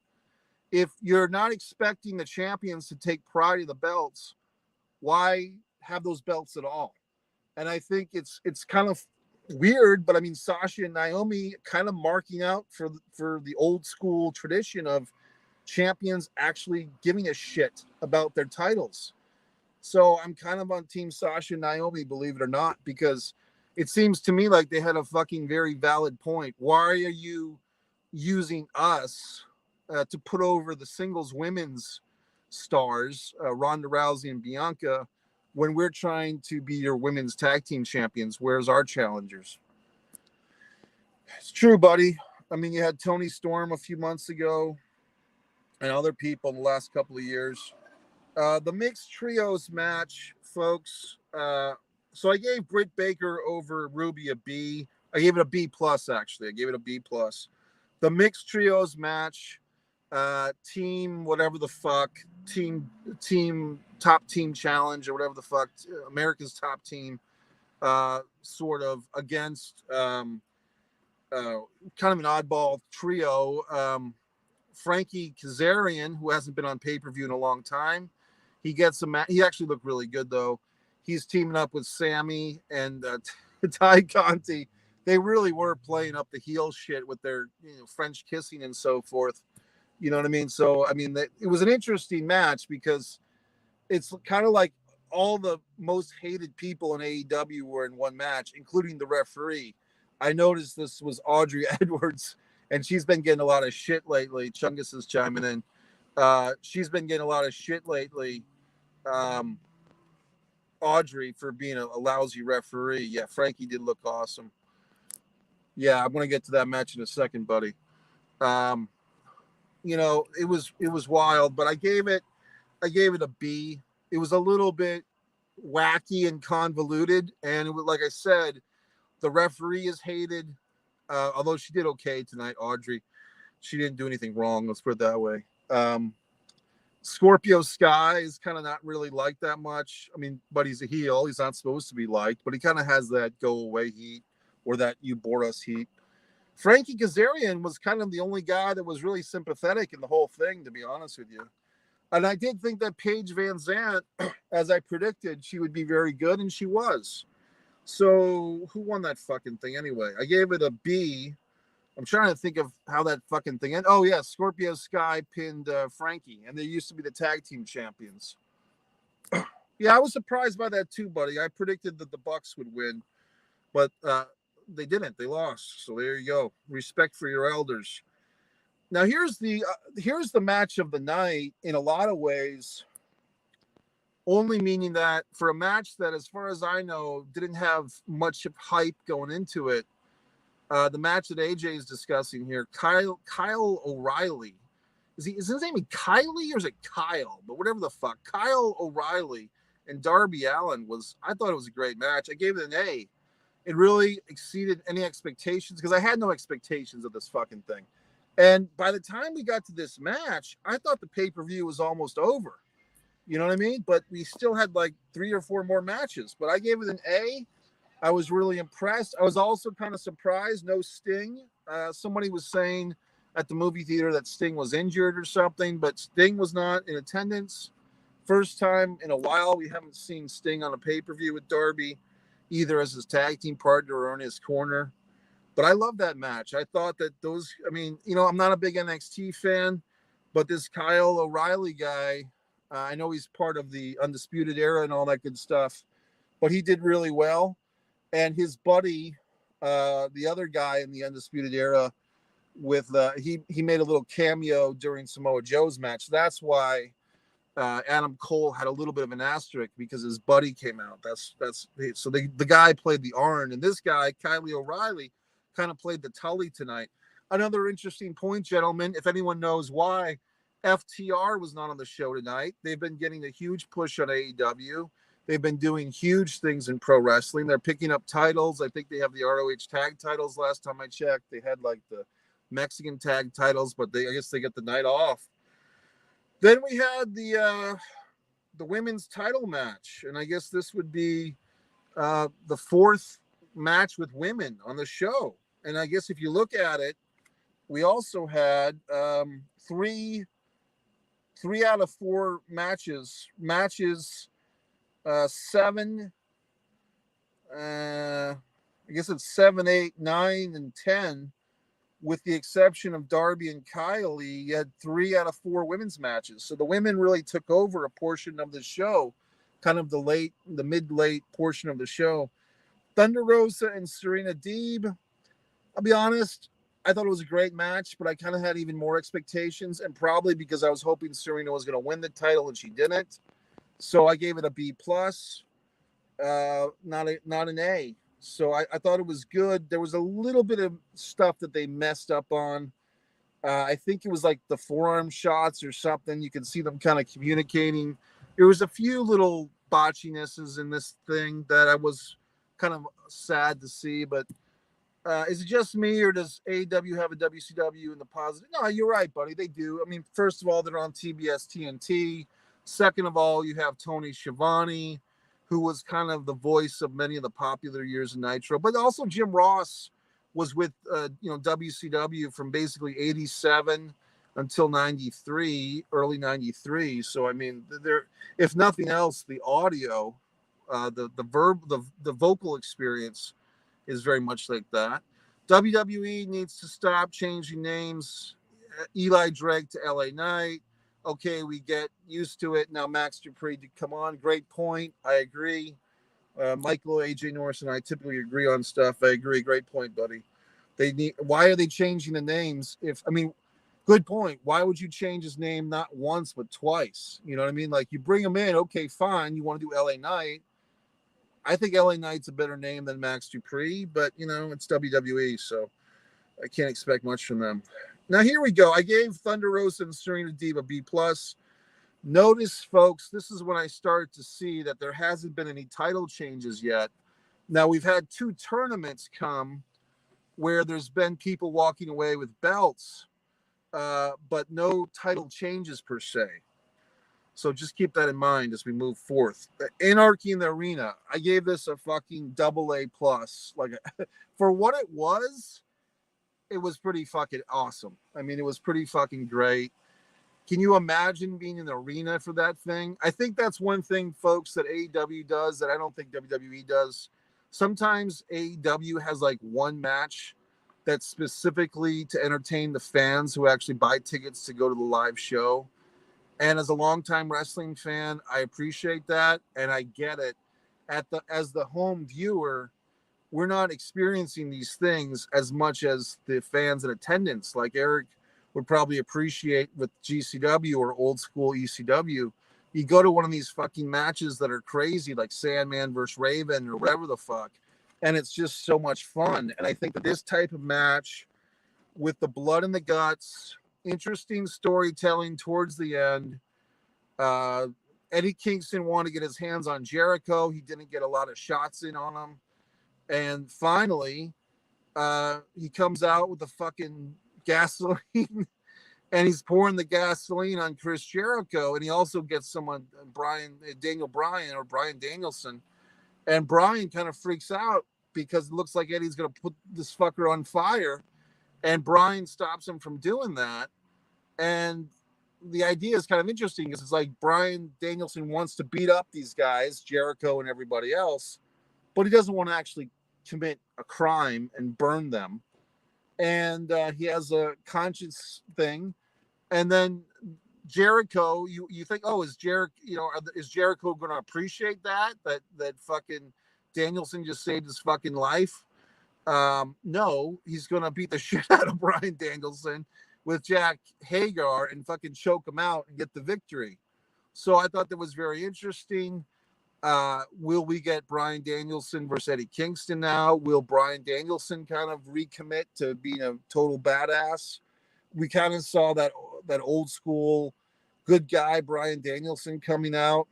If you're not expecting the champions to take pride in the belts, why have those belts at all? And I think it's kind of weird, but I mean, Sasha and Naomi kind of marking out for the old school tradition of champions actually giving a shit about their titles. So I'm kind of on team Sasha and Naomi, believe it or not, because it seems to me like they had a fucking very valid point. Why are you using us to put over the singles women's stars, Ronda Rousey and Bianca, when we're trying to be your women's tag team champions? Where's our challengers? It's true, buddy. I mean, you had Tony Storm a few months ago and other people the last couple of years. The mixed trios match, folks. So I gave Britt Baker over Ruby a B. I gave it a B plus, actually. I gave it a B plus. The mixed trios match, team whatever the fuck, team top team challenge or whatever the fuck, America's top team, sort of against kind of an oddball trio. Frankie Kazarian, who hasn't been on pay-per-view in a long time, he gets a match. He actually looked really good though. He's teaming up with Sammy and Ty Conti they really were playing up the heel shit with their French kissing and so forth. You know what I mean? So I mean, it was an interesting match because it's kind of like all the most hated people in AEW were in one match, including the referee. I noticed this was Audrey Edwards, and she's been getting a lot of shit lately. Chungus is chiming in. She's been getting a lot of shit lately. Um, Audrey for being a lousy referee. Yeah, Frankie did look awesome. Yeah, I'm gonna get to that match in a second, buddy. Um, it was wild, but I gave it a B. It was a little bit wacky and convoluted, and it was, like I said, the referee is hated. Although she did okay tonight, Audrey. She didn't do anything wrong. Let's put it that way. Scorpio Sky is kind of not really liked that much. I mean, but he's a heel. He's not supposed to be liked, but he kind of has that go away heat or that you bore us heat. Frankie Kazarian was kind of the only guy that was really sympathetic in the whole thing, to be honest with you. And I did think that Paige Van Zant, as I predicted, she would be very good, and she was. So who won that fucking thing anyway? I gave it a B. I'm trying to think of how that fucking thing ended. Oh, yeah, Scorpio Sky pinned Frankie, and they used to be the tag team champions. Yeah, I was surprised by that too, buddy. I predicted that the Bucks would win, but they didn't. They lost. So there you go. Respect for your elders. Now here's the match of the night in a lot of ways, only meaning that for a match that, as far as I know, didn't have much hype going into it. The match that AJ is discussing here, Kyle O'Reilly. Is his name Kylie or is it Kyle? But whatever the fuck. Kyle O'Reilly and Darby Allin I thought it was a great match. I gave it an A. It really exceeded any expectations because I had no expectations of this fucking thing. And by the time we got to this match, I thought the pay-per-view was almost over. You know what I mean? But we still had like 3 or 4 more matches. But I gave it an A. I was really impressed. I was also kind of surprised. No Sting. Somebody was saying at the movie theater that Sting was injured or something, but Sting was not in attendance. First time in a while we haven't seen Sting on a pay-per-view with Darby, either as his tag team partner or in his corner. But I love that match. I thought that I'm not a big NXT fan, but this Kyle O'Reilly guy, I know he's part of the Undisputed Era and all that good stuff, but he did really well. And his buddy, the other guy in the Undisputed Era, he made a little cameo during Samoa Joe's match. That's why Adam Cole had a little bit of an asterisk because his buddy came out. So the guy played the Arn, and this guy, Kylie O'Reilly, kind of played the Tully tonight. Another interesting point, gentlemen, if anyone knows why FTR was not on the show tonight. They've been getting a huge push on AEW. They've been doing huge things in pro wrestling. They're picking up titles. I think they have the ROH tag titles last time I checked. They had like the Mexican tag titles, but I guess they get the night off. Then we had the women's title match, and I guess this would be the 4th match with women on the show. And I guess if you look at it, we also had 3 out of 4 matches 7, I guess it's 7, 8, 9, and 10, with the exception of Darby and Kylie. You had 3 out of 4 women's matches. So the women really took over a portion of the show, kind of the mid-late portion of the show. Thunder Rosa and Serena Deeb, I'll be honest, I thought it was a great match, but I kind of had even more expectations, and probably because I was hoping Serena was going to win the title and she didn't. So I gave it a B+, not an A. So I thought it was good. There was a little bit of stuff that they messed up on. I think it was like the forearm shots or something. You can see them kind of communicating. There was a few little botchinesses in this thing that I was kind of sad to see, but is it just me, or does AEW have a WCW in the positive? No, you're right, buddy. They do. I mean, first of all, they're on TBS TNT. Second of all, you have Tony Schiavone, who was kind of the voice of many of the popular years of Nitro. But also Jim Ross was with WCW from basically 87 until 93, early 93. So I mean, there, if nothing else, the audio, the vocal experience is very much like that. WWE needs to stop changing names. Eli Drake to LA Knight. Okay, we get used to it. Now Max Dupree, come on, great point. I agree. Michael, AJ Norris, and I typically agree on stuff. I agree. Great point, buddy. They need. Why are they changing the names? Good point. Why would you change his name not once but twice? You know what I mean? Like you bring him in, okay, fine. You want to do LA Knight. I think LA Knight's a better name than Max Dupree, but it's WWE, so I can't expect much from them. Now here we go. I gave Thunder Rosa and Serena Deeb a B plus. Notice, folks, this is when I started to see that there hasn't been any title changes yet. Now we've had 2 tournaments come where there's been people walking away with belts, but no title changes per se. So just keep that in mind as we move forth. Anarchy in the Arena. I gave this a fucking AA plus. Like for what it was pretty fucking awesome. I mean, it was pretty fucking great. Can you imagine being in the arena for that thing? I think that's one thing, folks, that AEW does that I don't think WWE does. Sometimes AEW has like one match that's specifically to entertain the fans who actually buy tickets to go to the live show. And as a longtime wrestling fan, I appreciate that, and I get it. As the home viewer, we're not experiencing these things as much as the fans in attendance. Like Eric would probably appreciate with GCW or old school ECW. You go to one of these fucking matches that are crazy, like Sandman versus Raven or whatever the fuck, and it's just so much fun. And I think that this type of match with the blood and the guts, interesting storytelling towards the end. Eddie Kingston wanted to get his hands on Jericho. He didn't get a lot of shots in on him. And finally, he comes out with the fucking gasoline and he's pouring the gasoline on Chris Jericho. And he also gets someone, Daniel Bryan or Bryan Danielson. And Bryan kind of freaks out because it looks like Eddie's going to put this fucker on fire. And Bryan stops him from doing that. And the idea is kind of interesting because it's like Bryan Danielson wants to beat up these guys, Jericho and everybody else, but he doesn't want to actually commit a crime and burn them. And he has a conscience thing. And then Jericho, you think, oh, is Jericho going to appreciate that fucking Danielson just saved his fucking life? No, he's going to beat the shit out of Bryan Danielson with Jack Hagar and fucking choke him out and get the victory. So I thought that was very interesting. Will we get Bryan Danielson versus Eddie Kingston now? Will Bryan Danielson kind of recommit to being a total badass? We kind of saw that old school good guy Bryan Danielson coming out.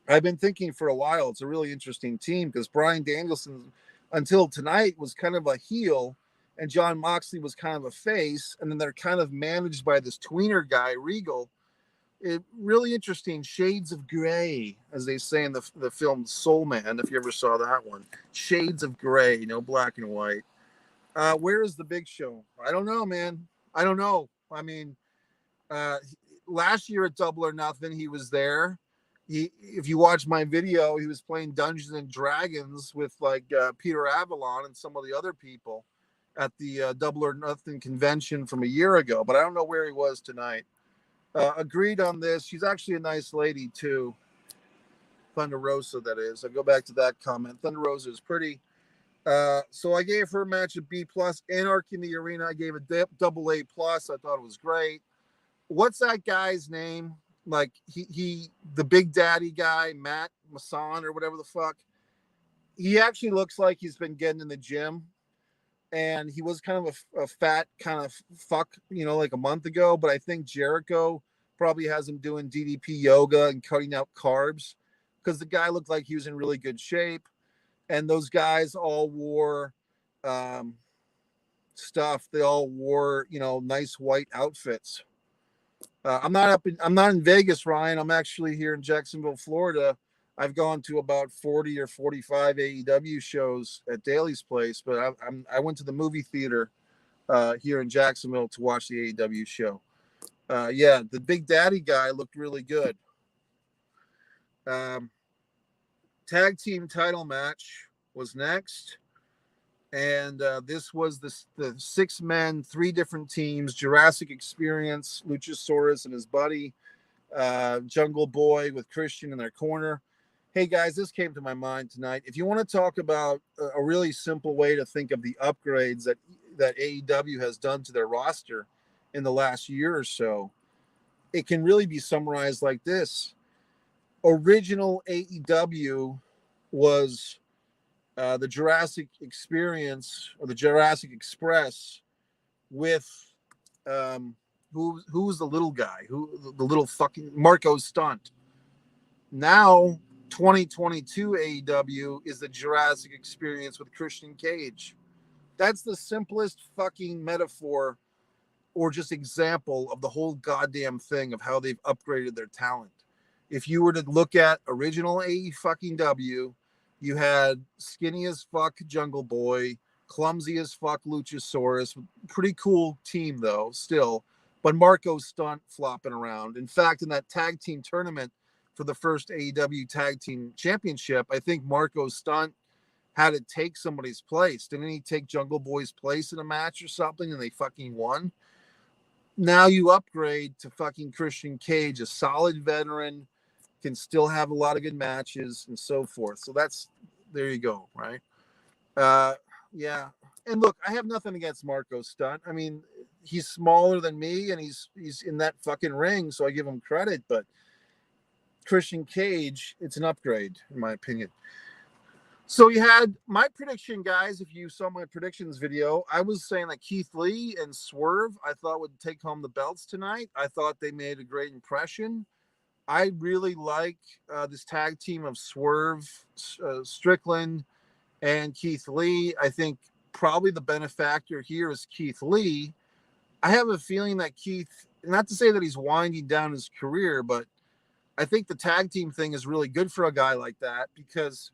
I've been thinking for a while it's a really interesting team because Bryan Danielson until tonight was kind of a heel and Jon Moxley was kind of a face, and then they're kind of managed by this tweener guy, Regal. Really interesting, shades of gray, as they say in the film Soul Man, if you ever saw that one. Shades of gray, no black and white. Where is the Big Show? I don't know, man. I don't know. I mean, last year at Double or Nothing, he was there. If you watch my video, he was playing Dungeons and Dragons with like Peter Avalon and some of the other people at the Double or Nothing convention from a year ago, but I don't know where he was tonight. Agreed on this. She's actually a nice lady too. Thunder Rosa, that is. I go back to that comment. Thunder Rosa is pretty. So I gave her match a B plus. Anarchy in the Arena, I gave a double A plus. I thought it was great. What's that guy's name? Like he the Big Daddy guy, Matt Masson or whatever the fuck. He actually looks like he's been getting in the gym. And he was kind of a fat kind of fuck, like a month ago. But I think Jericho probably has him doing DDP yoga and cutting out carbs because the guy looked like he was in really good shape. And those guys all wore stuff. They all wore, nice white outfits. I'm not in Vegas, Ryan. I'm actually here in Jacksonville, Florida. I've gone to about 40 or 45 AEW shows at Daly's Place, but I went to the movie theater here in Jacksonville to watch the AEW show. Yeah, the Big Daddy guy looked really good. Tag team title match was next. And this was the 6 men, 3 different teams: Jurassic Experience, Luchasaurus and his buddy, Jungle Boy with Christian in their corner. Hey guys, this came to my mind tonight. If you want to talk about a really simple way to think of the upgrades that AEW has done to their roster in the last year or so, it can really be summarized like this. Original AEW was the Jurassic Experience or the Jurassic Express with who was the little guy, who the little fucking Marco Stunt. Now 2022 AEW is the Jurassic Experience with Christian Cage. That's the simplest fucking metaphor or just example of the whole goddamn thing of how they've upgraded their talent. If you were to look at original AEW, you had skinny as fuck Jungle Boy, clumsy as fuck Luchasaurus, pretty cool team though, still, but Marco Stunt flopping around. In fact, in that tag team tournament for the first AEW Tag Team Championship, I think Marco Stunt had to take somebody's place. Didn't he take Jungle Boy's place in a match or something and they fucking won? Now you upgrade to fucking Christian Cage, a solid veteran, can still have a lot of good matches and so forth. So there you go, right? Yeah. And look, I have nothing against Marco Stunt. I mean, he's smaller than me and he's in that fucking ring, so I give him credit, but Christian Cage, it's an upgrade, in my opinion. So you had my prediction, guys. If you saw my predictions video, I was saying that Keith Lee and Swerve, I thought would take home the belts tonight. I thought they made a great impression. I really like this tag team of Swerve, Strickland, and Keith Lee. I think probably the benefactor here is Keith Lee. I have a feeling that Keith, not to say that he's winding down his career, but I think the tag team thing is really good for a guy like that because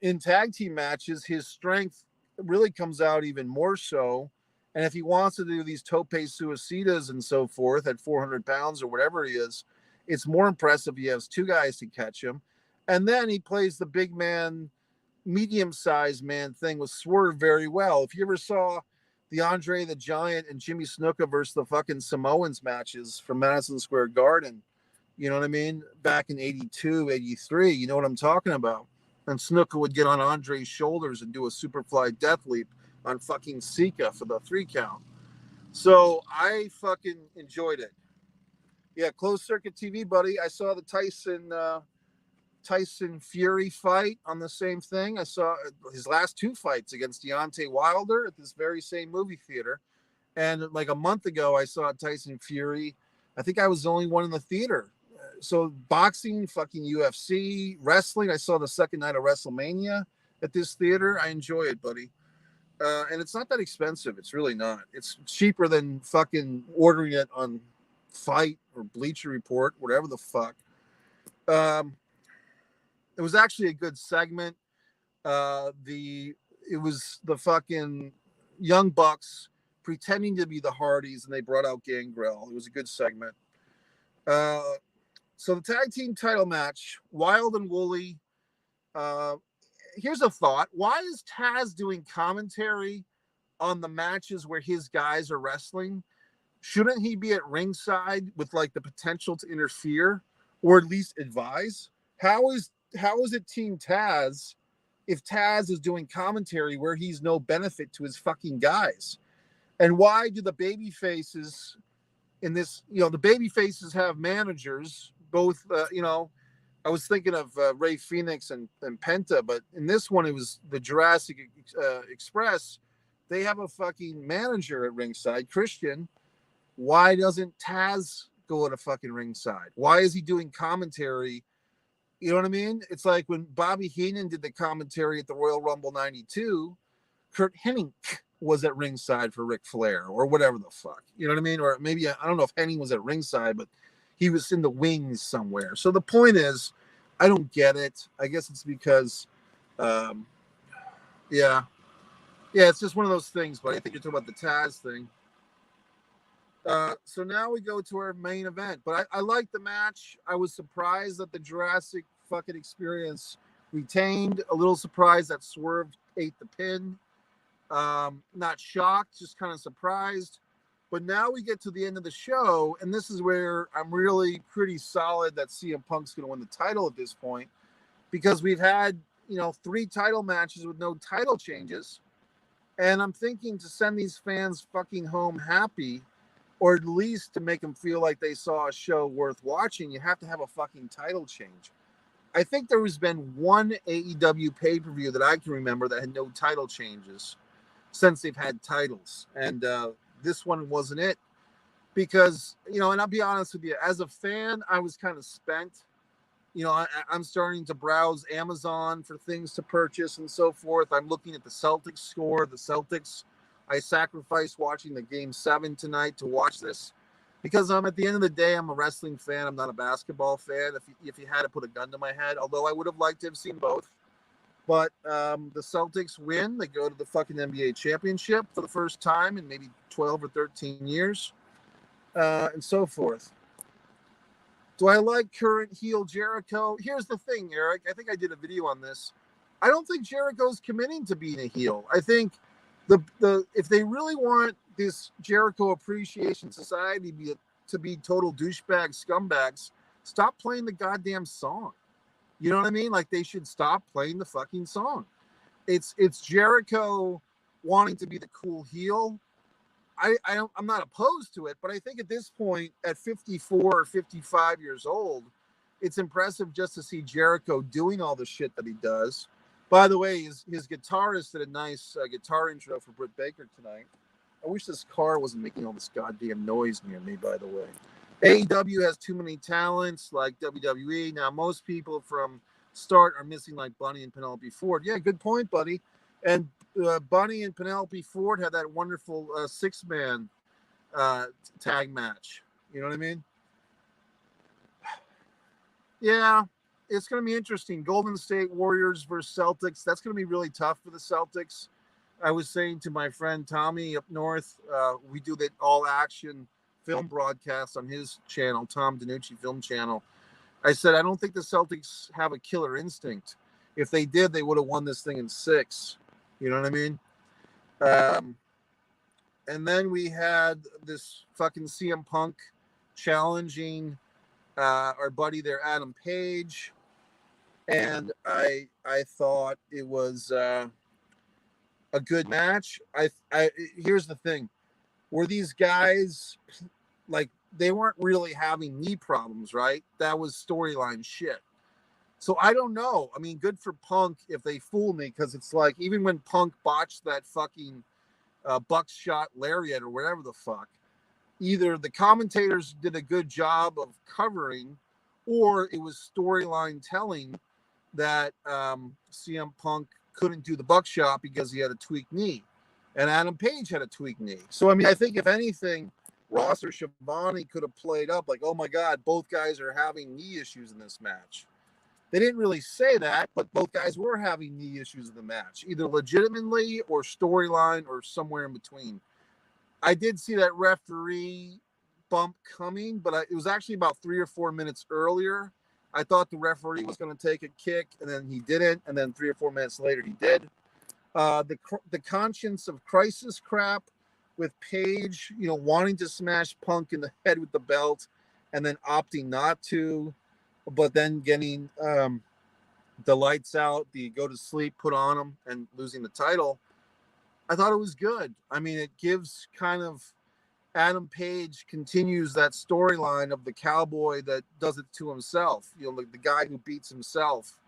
in tag team matches, his strength really comes out even more so. And if he wants to do these tope suicidas and so forth at 400 pounds or whatever he is, it's more impressive. He has 2 guys to catch him. And then he plays the big man, medium-sized man thing with Swerve very well. If you ever saw the Andre the Giant and Jimmy Snuka versus the fucking Samoans matches from Madison Square Garden, you know what I mean? Back in 82, 83, you know what I'm talking about. And Snuka would get on Andre's shoulders and do a superfly death leap on fucking Sika for the 3 count. So I fucking enjoyed it. Yeah, closed circuit TV, buddy. I saw the Tyson Fury fight on the same thing. I saw his last 2 fights against Deontay Wilder at this very same movie theater. And like a month ago, I saw Tyson Fury. I think I was the only one in the theater. So boxing, fucking UFC, wrestling. I saw the second night of WrestleMania at this theater. I enjoy it, buddy. And it's not that expensive. It's really not. It's cheaper than fucking ordering it on Fight or Bleacher Report, whatever the fuck. It was actually a good segment. It was the fucking Young Bucks pretending to be the Hardys, and they brought out Gangrel. It was a good segment. So the tag team title match, Wild and Wooly. Here's a thought. Why is Taz doing commentary on the matches where his guys are wrestling? Shouldn't he be at ringside with like the potential to interfere or at least advise? How is it Team Taz if Taz is doing commentary where he's no benefit to his fucking guys? And why do the baby faces in this, the baby faces have managers, both, I was thinking of Ray Phoenix and Penta, but in this one, it was the Jurassic Express. They have a fucking manager at ringside, Christian. Why doesn't Taz go to fucking ringside? Why is he doing commentary? You know what I mean? It's like when Bobby Heenan did the commentary at the Royal Rumble 92, Kurt Hennig was at ringside for Ric Flair or whatever the fuck. You know what I mean? Or maybe, I don't know if Hennig was at ringside, but he was in the wings somewhere. So the point is, I don't get it. I guess it's because, it's just one of those things, but I think you're talking about the Taz thing. So now we go to our main event, but I like the match. I was surprised that the Jurassic fucking Experience retained. A little surprised that Swerve ate the pin. Not shocked, just kind of surprised. But now we get to the end of the show, and this is where I'm really pretty solid that CM Punk's going to win the title at this point, because we've had, 3 title matches with no title changes. And I'm thinking to send these fans fucking home happy, or at least to make them feel like they saw a show worth watching, you have to have a fucking title change. I think there has been one AEW pay-per-view that I can remember that had no title changes since they've had titles. And this one wasn't it. Because, and I'll be honest with you, as a fan, I was kind of spent. I'm starting to browse Amazon for things to purchase and so forth. I'm looking at the Celtics score. The Celtics, I sacrificed watching the Game 7 tonight to watch this, because at the end of the day, I'm a wrestling fan. I'm not a basketball fan. If you had to put a gun to my head, although I would have liked to have seen both. But the Celtics win. They go to the fucking NBA championship for the first time in maybe 12 or 13 years, and so forth. Do I like current heel Jericho? Here's the thing, Eric. I think I did a video on this. I don't think Jericho's committing to being a heel. I think the if they really want this Jericho Appreciation Society to be total douchebag scumbags, stop playing the goddamn song. You know what I mean? Like, they should stop playing the fucking song. It's Jericho wanting to be the cool heel. I'm not opposed to it, but I think at this point, at 54 or 55 years old, it's impressive just to see Jericho doing all the shit that he does. By the way, his guitarist did a nice guitar intro for Britt Baker tonight. I wish this car wasn't making all this goddamn noise near me, by the way. AEW has too many talents like WWE. Now, most people from Start are missing, like Bunny and Penelope Ford. Yeah, good point, buddy. And Bunny and Penelope Ford had that wonderful 6-man tag match. You know what I mean? Yeah, it's going to be interesting. Golden State Warriors versus Celtics. That's going to be really tough for the Celtics. I was saying to my friend Tommy up north, we do that all-action film broadcast on his channel, Tom DiNucci Film Channel. I said, I don't think the Celtics have a killer instinct. If they did, they would have won this thing in 6. You know what I mean? And then we had this fucking CM Punk challenging our buddy there, Adam Page. And I thought it was a good match. Here's the thing. Were these guys, like, they weren't really having knee problems, right? That was storyline shit. So I don't know. I mean, good for Punk if they fool me, because it's like, even when Punk botched that fucking buckshot lariat or whatever the fuck, either the commentators did a good job of covering, or it was storyline telling that CM Punk couldn't do the buckshot because he had a tweaked knee, and Adam Page had a tweaked knee. So, I mean, I think if anything, Ross or Schiavone could have played up like, oh my God, both guys are having knee issues in this match. They didn't really say that, but both guys were having knee issues in the match, either legitimately or storyline or somewhere in between. I did see that referee bump coming, but it was actually about 3 or 4 minutes earlier. I thought the referee was going to take a kick, and then he didn't, and then 3 or 4 minutes later he did. The conscience of crisis crap with Page, wanting to smash Punk in the head with the belt and then opting not to, but then getting the lights out, the go to sleep put on him, and losing the title. I thought it was good. I mean, it gives kind of Adam Page continues that storyline of the cowboy that does it to himself. Like the guy who beats himself.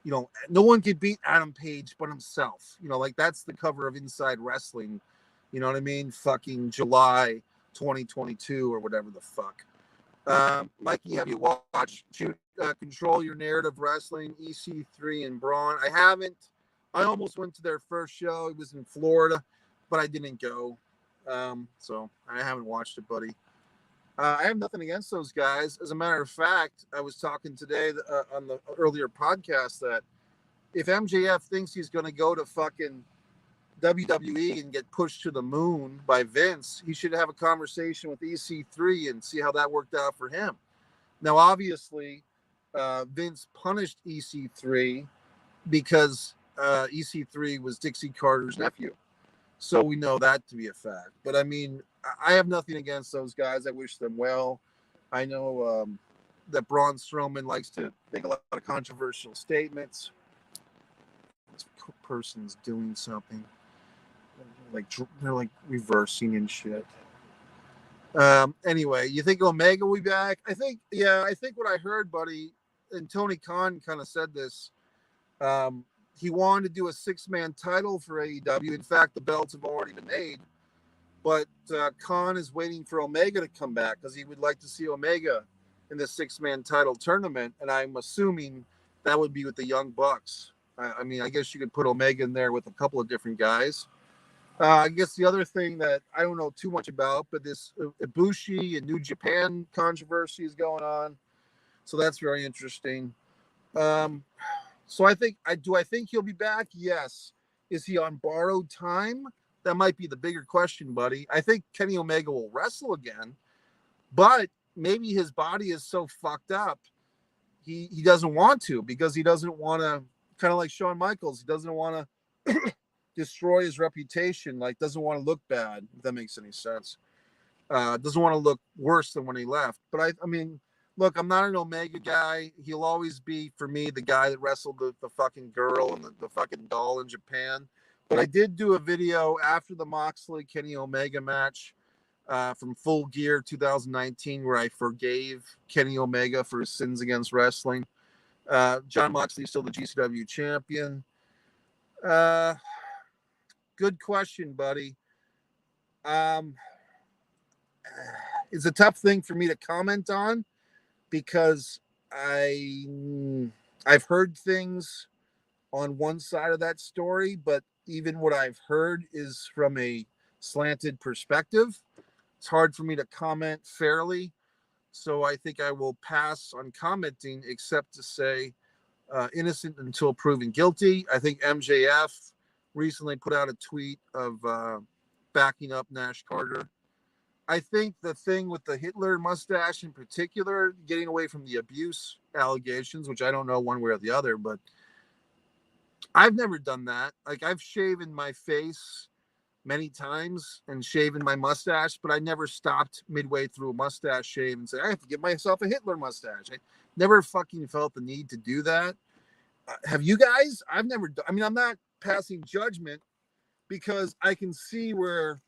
No one could beat Adam Page but himself. Like that's the cover of Inside Wrestling. You know what I mean? Fucking July 2022 or whatever the fuck. Mikey, have you watched Control Your Narrative Wrestling, EC3 and Braun? I haven't. I almost went to their first show. It was in Florida, but I didn't go. So I haven't watched it, buddy. I have nothing against those guys. As a matter of fact, I was talking today on the earlier podcast that if MJF thinks he's going to go to fucking WWE and get pushed to the moon by Vince, he should have a conversation with EC3 and see how that worked out for him. Now, obviously, Vince punished EC3 because EC3 was Dixie Carter's nephew. So we know that to be a fact. But I mean, I have nothing against those guys. I wish them well. I know that Braun Strowman likes to make a lot of controversial statements. This person's doing something like they're like reversing and shit. Anyway, you think Omega will be back? I think what I heard, buddy, and Tony Khan kind of said this. He wanted to do a 6-man title for AEW. In fact, the belts have already been made. But Khan is waiting for Omega to come back because he would like to see Omega in the 6-man title tournament. And I'm assuming that would be with the Young Bucks. I mean, I guess you could put Omega in there with a couple of different guys. I guess the other thing that I don't know too much about, but this Ibushi and New Japan controversy is going on. So that's very interesting. So I think he'll be back? Yes. Is he on borrowed time? That might be the bigger question, buddy. I think Kenny Omega will wrestle again, but maybe his body is so fucked up he doesn't want to, because he doesn't want to, kind of like Shawn Michaels, he doesn't want to destroy his reputation, like doesn't want to look bad, if that makes any sense. Doesn't want to look worse than when he left. But I mean, look, I'm not an Omega guy. He'll always be, for me, the guy that wrestled the fucking girl and the fucking doll in Japan. But I did do a video after the Moxley Kenny Omega match from Full Gear 2019 where I forgave Kenny Omega for his sins against wrestling. John Moxley is still the GCW champion. Good question, buddy. It's a tough thing for me to comment on because I've heard things on one side of that story, but even what I've heard is from a slanted perspective. It's hard for me to comment fairly, so I think I will pass on commenting, except to say innocent until proven guilty. I think MJF recently put out a tweet of backing up Nash Carter. I think the thing with the Hitler mustache in particular, getting away from the abuse allegations, which I don't know one way or the other, but I've never done that. Like, I've shaven my face many times and shaven my mustache, but I never stopped midway through a mustache shave and say, I have to give myself a Hitler mustache. I never fucking felt the need to do that. Have you guys? I've never done. I mean, I'm not passing judgment because I can see where,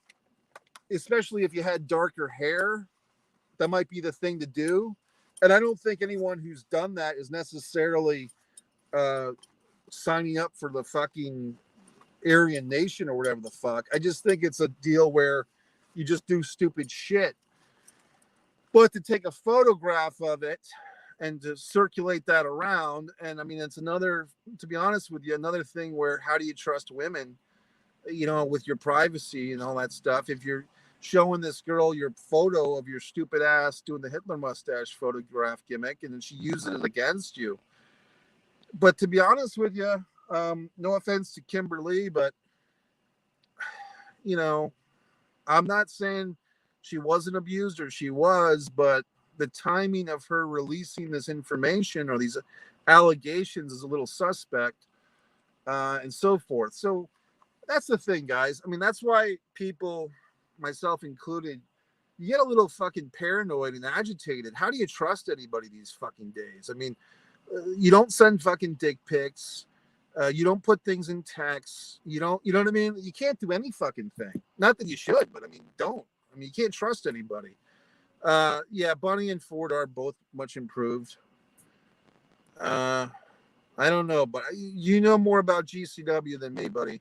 especially if you had darker hair, that might be the thing to do. And I don't think anyone who's done that is necessarily signing up for the fucking Aryan Nation or whatever the fuck. I just think it's a deal where you just do stupid shit. But to take a photograph of it and to circulate that around, and I mean, it's another, to be honest with you, another thing where how do you trust women, you know, with your privacy and all that stuff? If you're showing this girl your photo of your stupid ass doing the Hitler mustache photograph gimmick, and then she uses it against you. But to be honest with you, no offense to Kimberly, but, you know, I'm not saying she wasn't abused or she was, but the timing of her releasing this information or these allegations is a little suspect, and so forth. So that's the thing, guys. I mean, that's why people, myself included, you get a little fucking paranoid and agitated. How do you trust anybody these fucking days? I mean, you don't send fucking dick pics. You don't put things in text. You know what I mean? You can't do any fucking thing. Not that you should, but I mean, don't. I mean, you can't trust anybody. Yeah, Bunny and Ford are both much improved. I don't know, but you know more about GCW than me, buddy.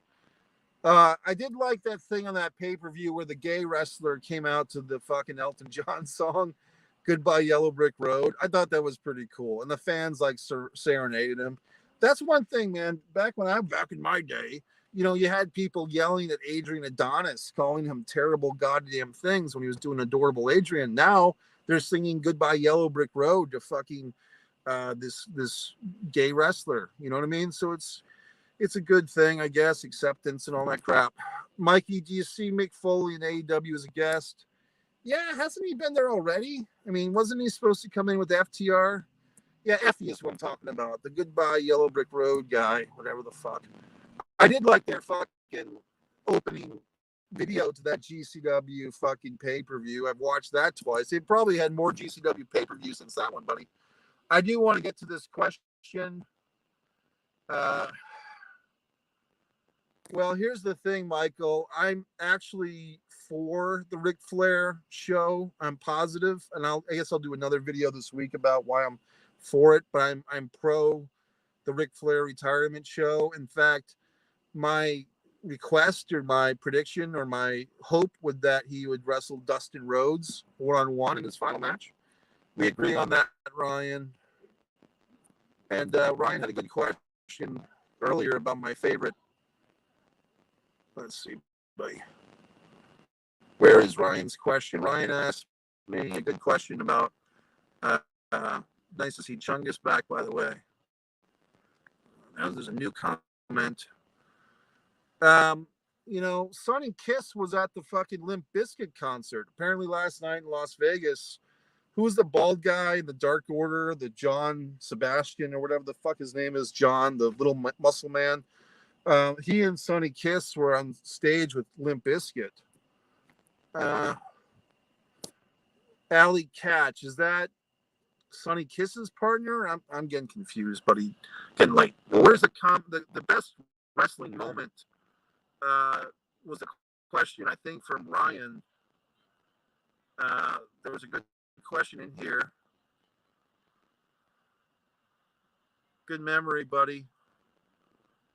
I did like that thing on that pay-per-view where the gay wrestler came out to the fucking Elton John song, Goodbye Yellow Brick Road. I thought that was pretty cool. And the fans like serenaded him. That's one thing, man. Back in my day, you know, you had people yelling at Adrian Adonis, calling him terrible goddamn things when he was doing Adorable Adrian. Now they're singing Goodbye Yellow Brick Road to fucking this gay wrestler. You know what I mean? So it's a good thing, I guess, acceptance and all that crap. Mikey, do you see Mick Foley in AEW as a guest? Yeah, hasn't he been there already? I mean, wasn't he supposed to come in with FTR? Yeah, Effie is what I'm talking about. The Goodbye Yellow Brick Road guy, whatever the fuck. I did like their fucking opening video to that GCW fucking pay-per-view. I've watched that twice. It probably had more GCW pay-per-views since that one, buddy. I do want to get to this question. Well, here's the thing, Michael. I'm actually for the Ric Flair show. I'm positive, and I guess I'll do another video this week about why I'm for it. But I'm pro the Ric Flair retirement show. In fact, my request or my prediction or my hope would that he would wrestle Dustin Rhodes 1-on-1 in his final match. We agree on that, Ryan. And Ryan had a good question earlier about my favorite. Let's see, buddy. Where is Ryan's question? Ryan asked me a good question about. Nice to see Chungus back, by the way. Now there's a new comment. Sonny Kiss was at the fucking Limp Bizkit concert apparently last night in Las Vegas. Who was the bald guy in the Dark Order? The John Sebastian or whatever the fuck his name is, John, the little muscle man. He and Sonny Kiss were on stage with Limp Bizkit. Alley Catch, is that Sonny Kiss's partner? I'm getting confused, but he getting late. Where's the best wrestling moment? Was a question I think from Ryan. There was a good question in here. Good memory, buddy.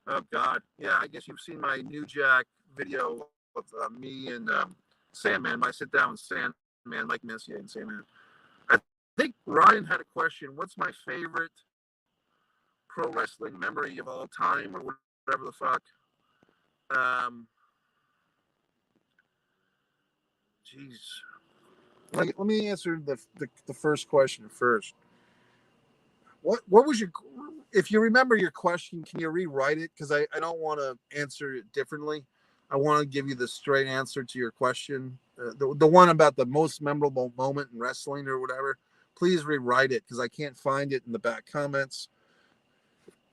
Oh God, yeah. I guess you've seen my New Jack video of me and Sandman. I sit down with Sandman, like Messier and Sandman. I think Ryan had a question. What's my favorite pro wrestling memory of all time, or whatever the fuck? Jeez. Let me answer the first question first. What was your, if you remember your question, can you rewrite it? Because I don't want to answer it differently. I want to give you the straight answer to your question. The one about the most memorable moment in wrestling or whatever. Please rewrite it because I can't find it in the back comments.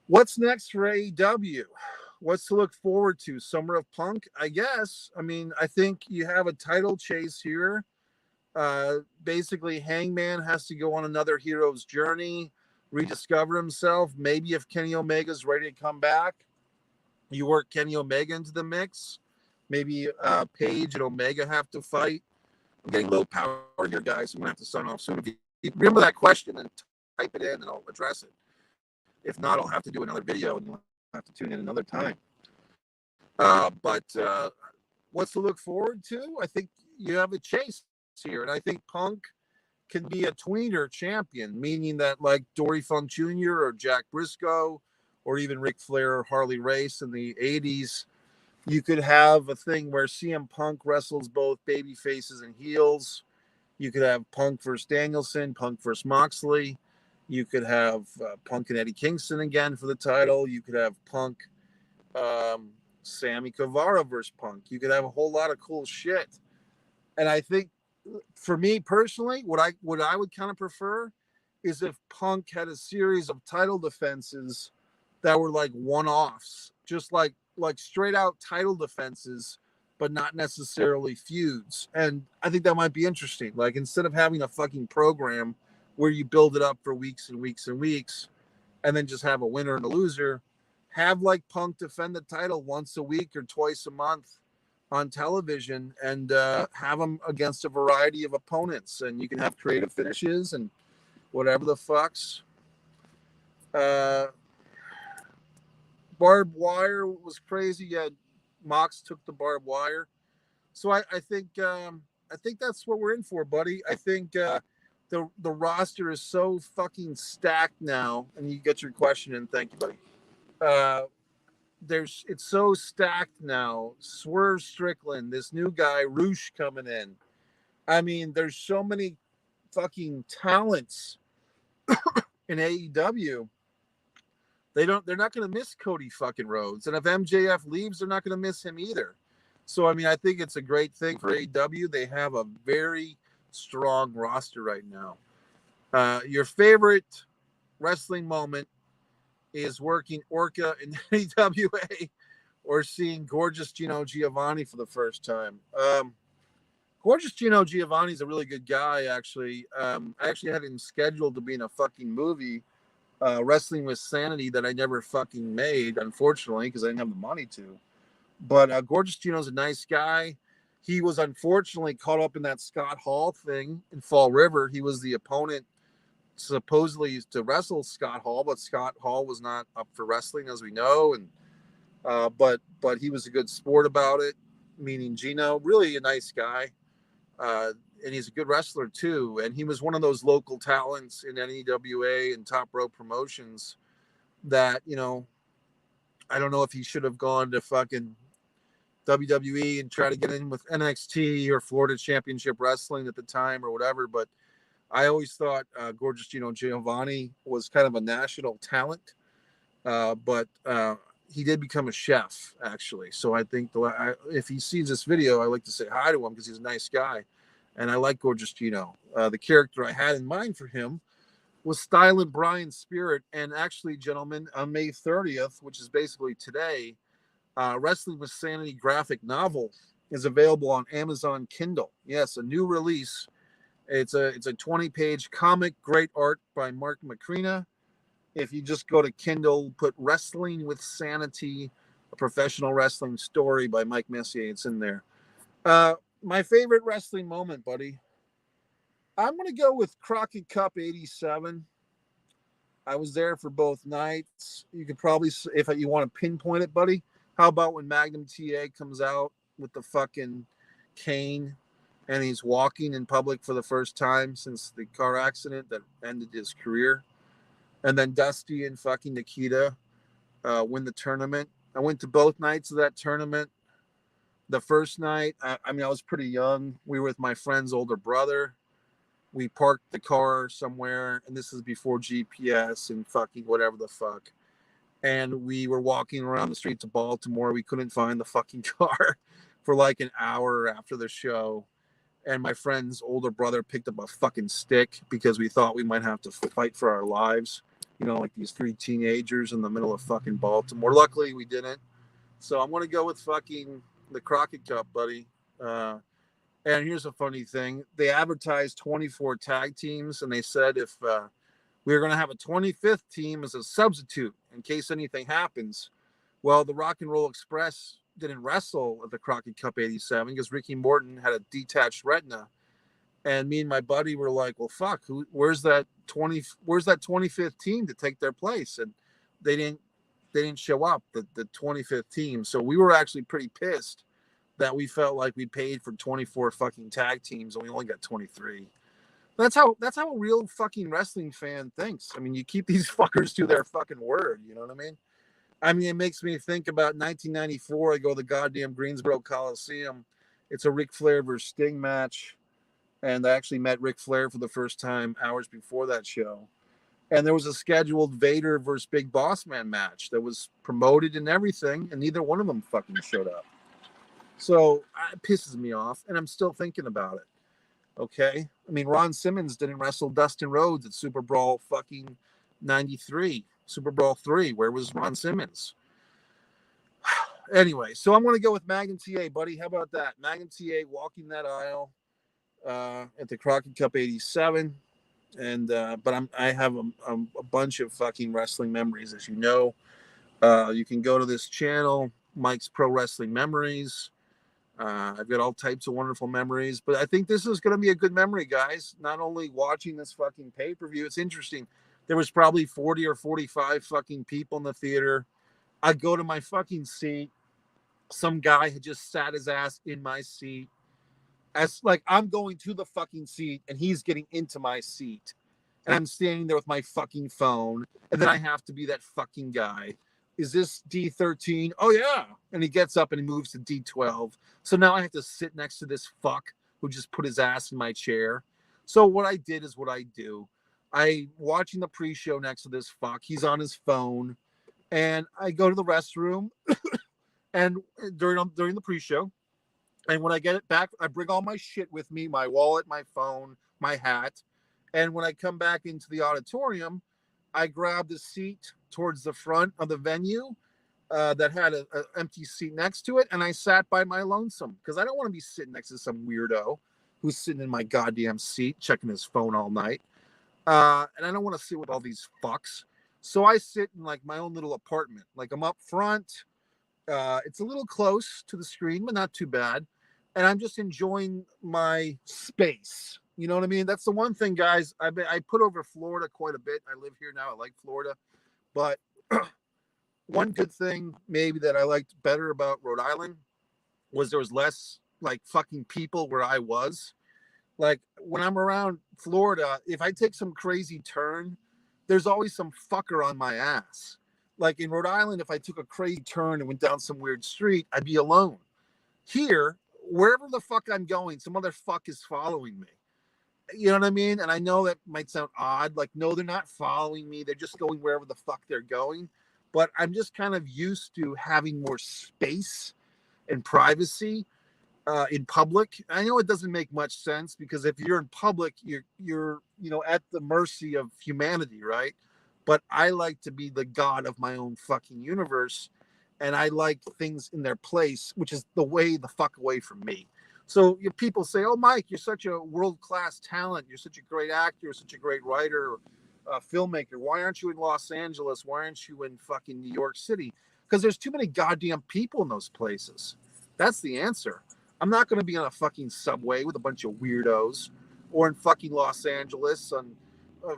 What's next for AEW? What's to look forward to? Summer of Punk, I guess. I mean, I think you have a title chase here. Basically, Hangman has to go on another hero's journey, rediscover himself. Maybe if Kenny Omega's ready to come back, you work Kenny Omega into the mix. Maybe Paige and Omega have to fight. I'm getting low power here, guys. I'm going to have to sign off soon. If you remember that question, and type it in, and I'll address it. If not, I'll have to do another video, and you'll have to tune in another time. But what's to look forward to? I think you have a chase here, and I think Punk can be a tweener champion, meaning that like Dory Funk Jr. or Jack Briscoe or even Ric Flair or Harley Race in the 80s, you could have a thing where CM Punk wrestles both baby faces and heels. You could have Punk versus Danielson, Punk versus Moxley. You could have Punk and Eddie Kingston again for the title. You could have Punk, Sammy Guevara versus Punk. You could have a whole lot of cool shit. And I think for me personally, what I would kind of prefer is if Punk had a series of title defenses that were like one-offs, just like straight out title defenses, but not necessarily feuds. And I think that might be interesting. Like instead of having a fucking program where you build it up for weeks and weeks and weeks, and then just have a winner and a loser, have like Punk defend the title once a week or twice a month on television, and have them against a variety of opponents, and you can have creative finishes and whatever the fucks. Barbed wire was crazy. Yeah, Mox took the barbed wire. So I think that's what we're in for, buddy. I think the roster is so fucking stacked now, and you get your question in. Thank you, buddy. It's so stacked now. Swerve Strickland, this new guy, Roosh coming in. I mean, there's so many fucking talents in AEW. They're not going to miss Cody fucking Rhodes. And if MJF leaves, they're not going to miss him either. So, I mean, I think it's a great thing for AEW. They have a very strong roster right now. Your favorite wrestling moment is working Orca in AWA or seeing gorgeous Gino Giovanni for the first time. Gorgeous Gino Giovanni's a really good guy, actually. I actually had him scheduled to be in a fucking movie, Wrestling with Sanity, that I never fucking made, unfortunately, because I didn't have the money to. But Gorgeous Gino's a nice guy. He was unfortunately caught up in that Scott Hall thing in Fall River. He was the opponent supposedly to wrestle Scott Hall, but Scott Hall was not up for wrestling, as we know. And but he was a good sport about it, meaning Gino, really a nice guy. And he's a good wrestler too. And he was one of those local talents in NEWA and Top Rope Promotions that, you know, I don't know if he should have gone to fucking WWE and try to get in with NXT or Florida Championship Wrestling at the time or whatever. But I always thought Gorgeous Gino Giovanni was kind of a national talent. But he did become a chef, actually. So I think if he sees this video, I like to say hi to him because he's a nice guy. And I like Gorgeous Gino. The character I had in mind for him was Stylin' Brian Spirit. And actually, gentlemen, on May 30th, which is basically today, Wrestling with Sanity graphic novel is available on Amazon Kindle. Yes, a new release. It's a 20-page comic, great art by Mark Macrina. If you just go to Kindle, put Wrestling with Sanity, a professional wrestling story by Mike Messier, it's in there. My favorite wrestling moment, buddy. I'm going to go with Crockett Cup 87. I was there for both nights. You could probably, if you want to pinpoint it, buddy, how about when Magnum TA comes out with the fucking cane and he's walking in public for the first time since the car accident that ended his career? And then Dusty and fucking Nikita win the tournament. I went to both nights of that tournament. The first night, I mean, I was pretty young. We were with my friend's older brother. We parked the car somewhere, and this is before GPS and fucking whatever the fuck. And we were walking around the streets of Baltimore. We couldn't find the fucking car for like an hour after the show. And my friend's older brother picked up a fucking stick because we thought we might have to fight for our lives. You know, like these three teenagers in the middle of fucking Baltimore. Luckily, we didn't. So I'm going to go with fucking the Crockett Cup, buddy. And here's a funny thing. They advertised 24 tag teams, and they said if we were going to have a 25th team as a substitute in case anything happens. Well, the Rock and Roll Express didn't wrestle at the Crockett Cup 87 because Ricky Morton had a detached retina. And me and my buddy were like, well, fuck, where's that 25th team to take their place? And they didn't show up, the 25th team. So we were actually pretty pissed that we felt like we paid for 24 fucking tag teams and we only got 23. That's how a real fucking wrestling fan thinks. I mean, you keep these fuckers to their fucking word, you know what I mean? I mean, it makes me think about 1994. I go to the goddamn Greensboro Coliseum. It's a Ric Flair versus Sting match. And I actually met Ric Flair for the first time hours before that show. And there was a scheduled Vader versus Big Boss Man match that was promoted and everything, and neither one of them fucking showed up. So it pisses me off, and I'm still thinking about it. Okay? I mean, Ron Simmons didn't wrestle Dustin Rhodes at Super Brawl fucking 93. Super Brawl 3. Where was Ron Simmons? Anyway, so I'm going to go with Magnum TA, buddy. How about that? Magnum TA walking that aisle at the Crockett Cup 87. And but I have a bunch of fucking wrestling memories, as you know. You can go to this channel, Mike's Pro Wrestling Memories. I've got all types of wonderful memories, but I think this is going to be a good memory, guys. Not only watching this fucking pay-per-view, it's interesting. There was probably 40 or 45 fucking people in the theater. I go to my fucking seat. Some guy had just sat his ass in my seat. As like I'm going to the fucking seat and he's getting into my seat. And I'm standing there with my fucking phone. And then I have to be that fucking guy. Is this D13? Oh, yeah. And he gets up and he moves to D12. So now I have to sit next to this fuck who just put his ass in my chair. So what I did is what I do. I watching the pre-show next to this fuck. He's on his phone. And I go to the restroom and during the pre-show. And when I get it back, I bring all my shit with me, my wallet, my phone, my hat. And when I come back into the auditorium, I grab the seat towards the front of the venue that had an empty seat next to it, and I sat by my lonesome because I don't want to be sitting next to some weirdo who's sitting in my goddamn seat checking his phone all night. And I don't want to sit with all these fucks. So I sit in like my own little apartment. Like I'm up front. It's a little close to the screen, but not too bad. And I'm just enjoying my space. You know what I mean? That's the one thing, guys. I put over Florida quite a bit. I live here now. I like Florida. But one good thing maybe that I liked better about Rhode Island was there was less like fucking people where I was. Like when I'm around Florida, if I take some crazy turn, there's always some fucker on my ass. Like in Rhode Island, if I took a crazy turn and went down some weird street, I'd be alone. Here, wherever the fuck I'm going, some other fuck is following me. You know what I mean? And I know that might sound odd. Like, no, they're not following me. They're just going wherever the fuck they're going. But I'm just kind of used to having more space and privacy in public. I know it doesn't make much sense because if you're in public, you're at the mercy of humanity, right? But I like to be the god of my own fucking universe, and I like things in their place, which is the way the fuck away from me. So people say, "Oh, Mike, you're such a world-class talent. You're such a great actor. You're such a great writer, filmmaker. Why aren't you in Los Angeles? Why aren't you in fucking New York City?" Because there's too many goddamn people in those places. That's the answer. I'm not going to be on a fucking subway with a bunch of weirdos, or in fucking Los Angeles on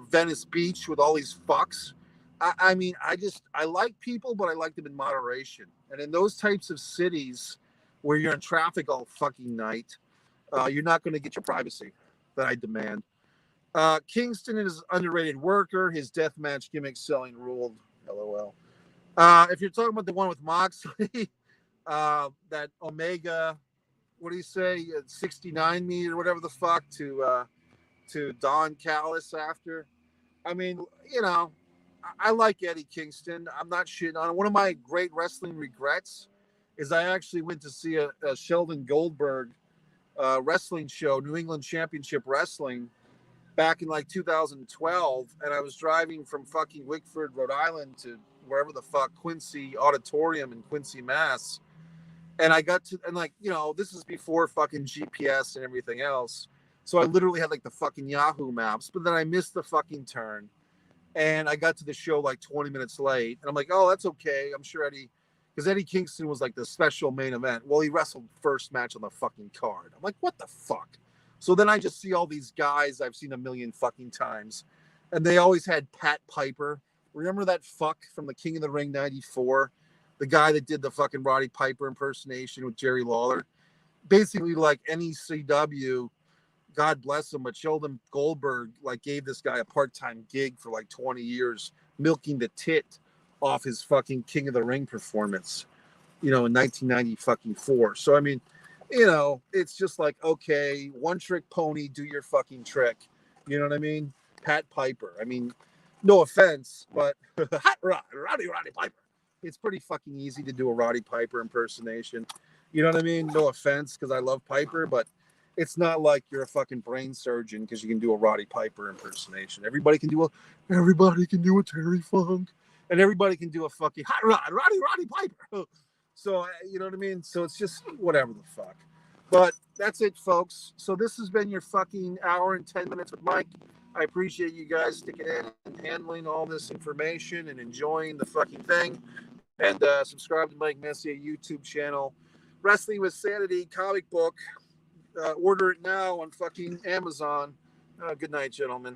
Venice Beach with all these fucks. I mean, I like people, but I like them in moderation. And in those types of cities where you're in traffic all fucking night, you're not going to get your privacy that I demand. Kingston is an underrated worker. His deathmatch gimmick selling ruled. LOL. If you're talking about the one with Moxley, that Omega, what do you say, 69 meter, whatever the fuck, to Don Callis after. I mean, I like Eddie Kingston. I'm not shitting on him. One of my great wrestling regrets is I actually went to see a Sheldon Goldberg wrestling show, New England Championship Wrestling, back in like 2012, and I was driving from fucking Wickford, Rhode Island to wherever the fuck, Quincy Auditorium in Quincy, Mass. And I got to, and like, this is before fucking GPS and everything else. So I literally had like the fucking Yahoo Maps, but then I missed the fucking turn. And I got to the show like 20 minutes late. And I'm like, oh, that's okay. I'm sure because Eddie Kingston was like the special main event. Well, he wrestled first match on the fucking card. I'm like, what the fuck? So then I just see all these guys I've seen a million fucking times. And they always had Pat Piper. Remember that fuck from the King of the Ring 94? The guy that did the fucking Roddy Piper impersonation with Jerry Lawler. Basically like NECW, God bless him, but Sheldon Goldberg like gave this guy a part-time gig for like 20 years, milking the tit off his fucking King of the Ring performance, in 1994. So, I mean, it's just like, okay, one trick pony, do your fucking trick. You know what I mean? Pat Piper. I mean, no offense, but Hot Rod, Roddy Piper. It's pretty fucking easy to do a Roddy Piper impersonation. You know what I mean? No offense, because I love Piper, but it's not like you're a fucking brain surgeon because you can do a Roddy Piper impersonation. Everybody can do a Terry Funk, and everybody can do a fucking Hot Rod, Roddy Piper. So, you know what I mean? So it's just whatever the fuck. But that's it, folks. So this has been your fucking hour and 10 minutes with Mike. I appreciate you guys sticking in and handling all this information and enjoying the fucking thing. And subscribe to Mike Messier YouTube channel. Wrestling with Sanity comic book. Order it now on fucking Amazon. Good night, gentlemen.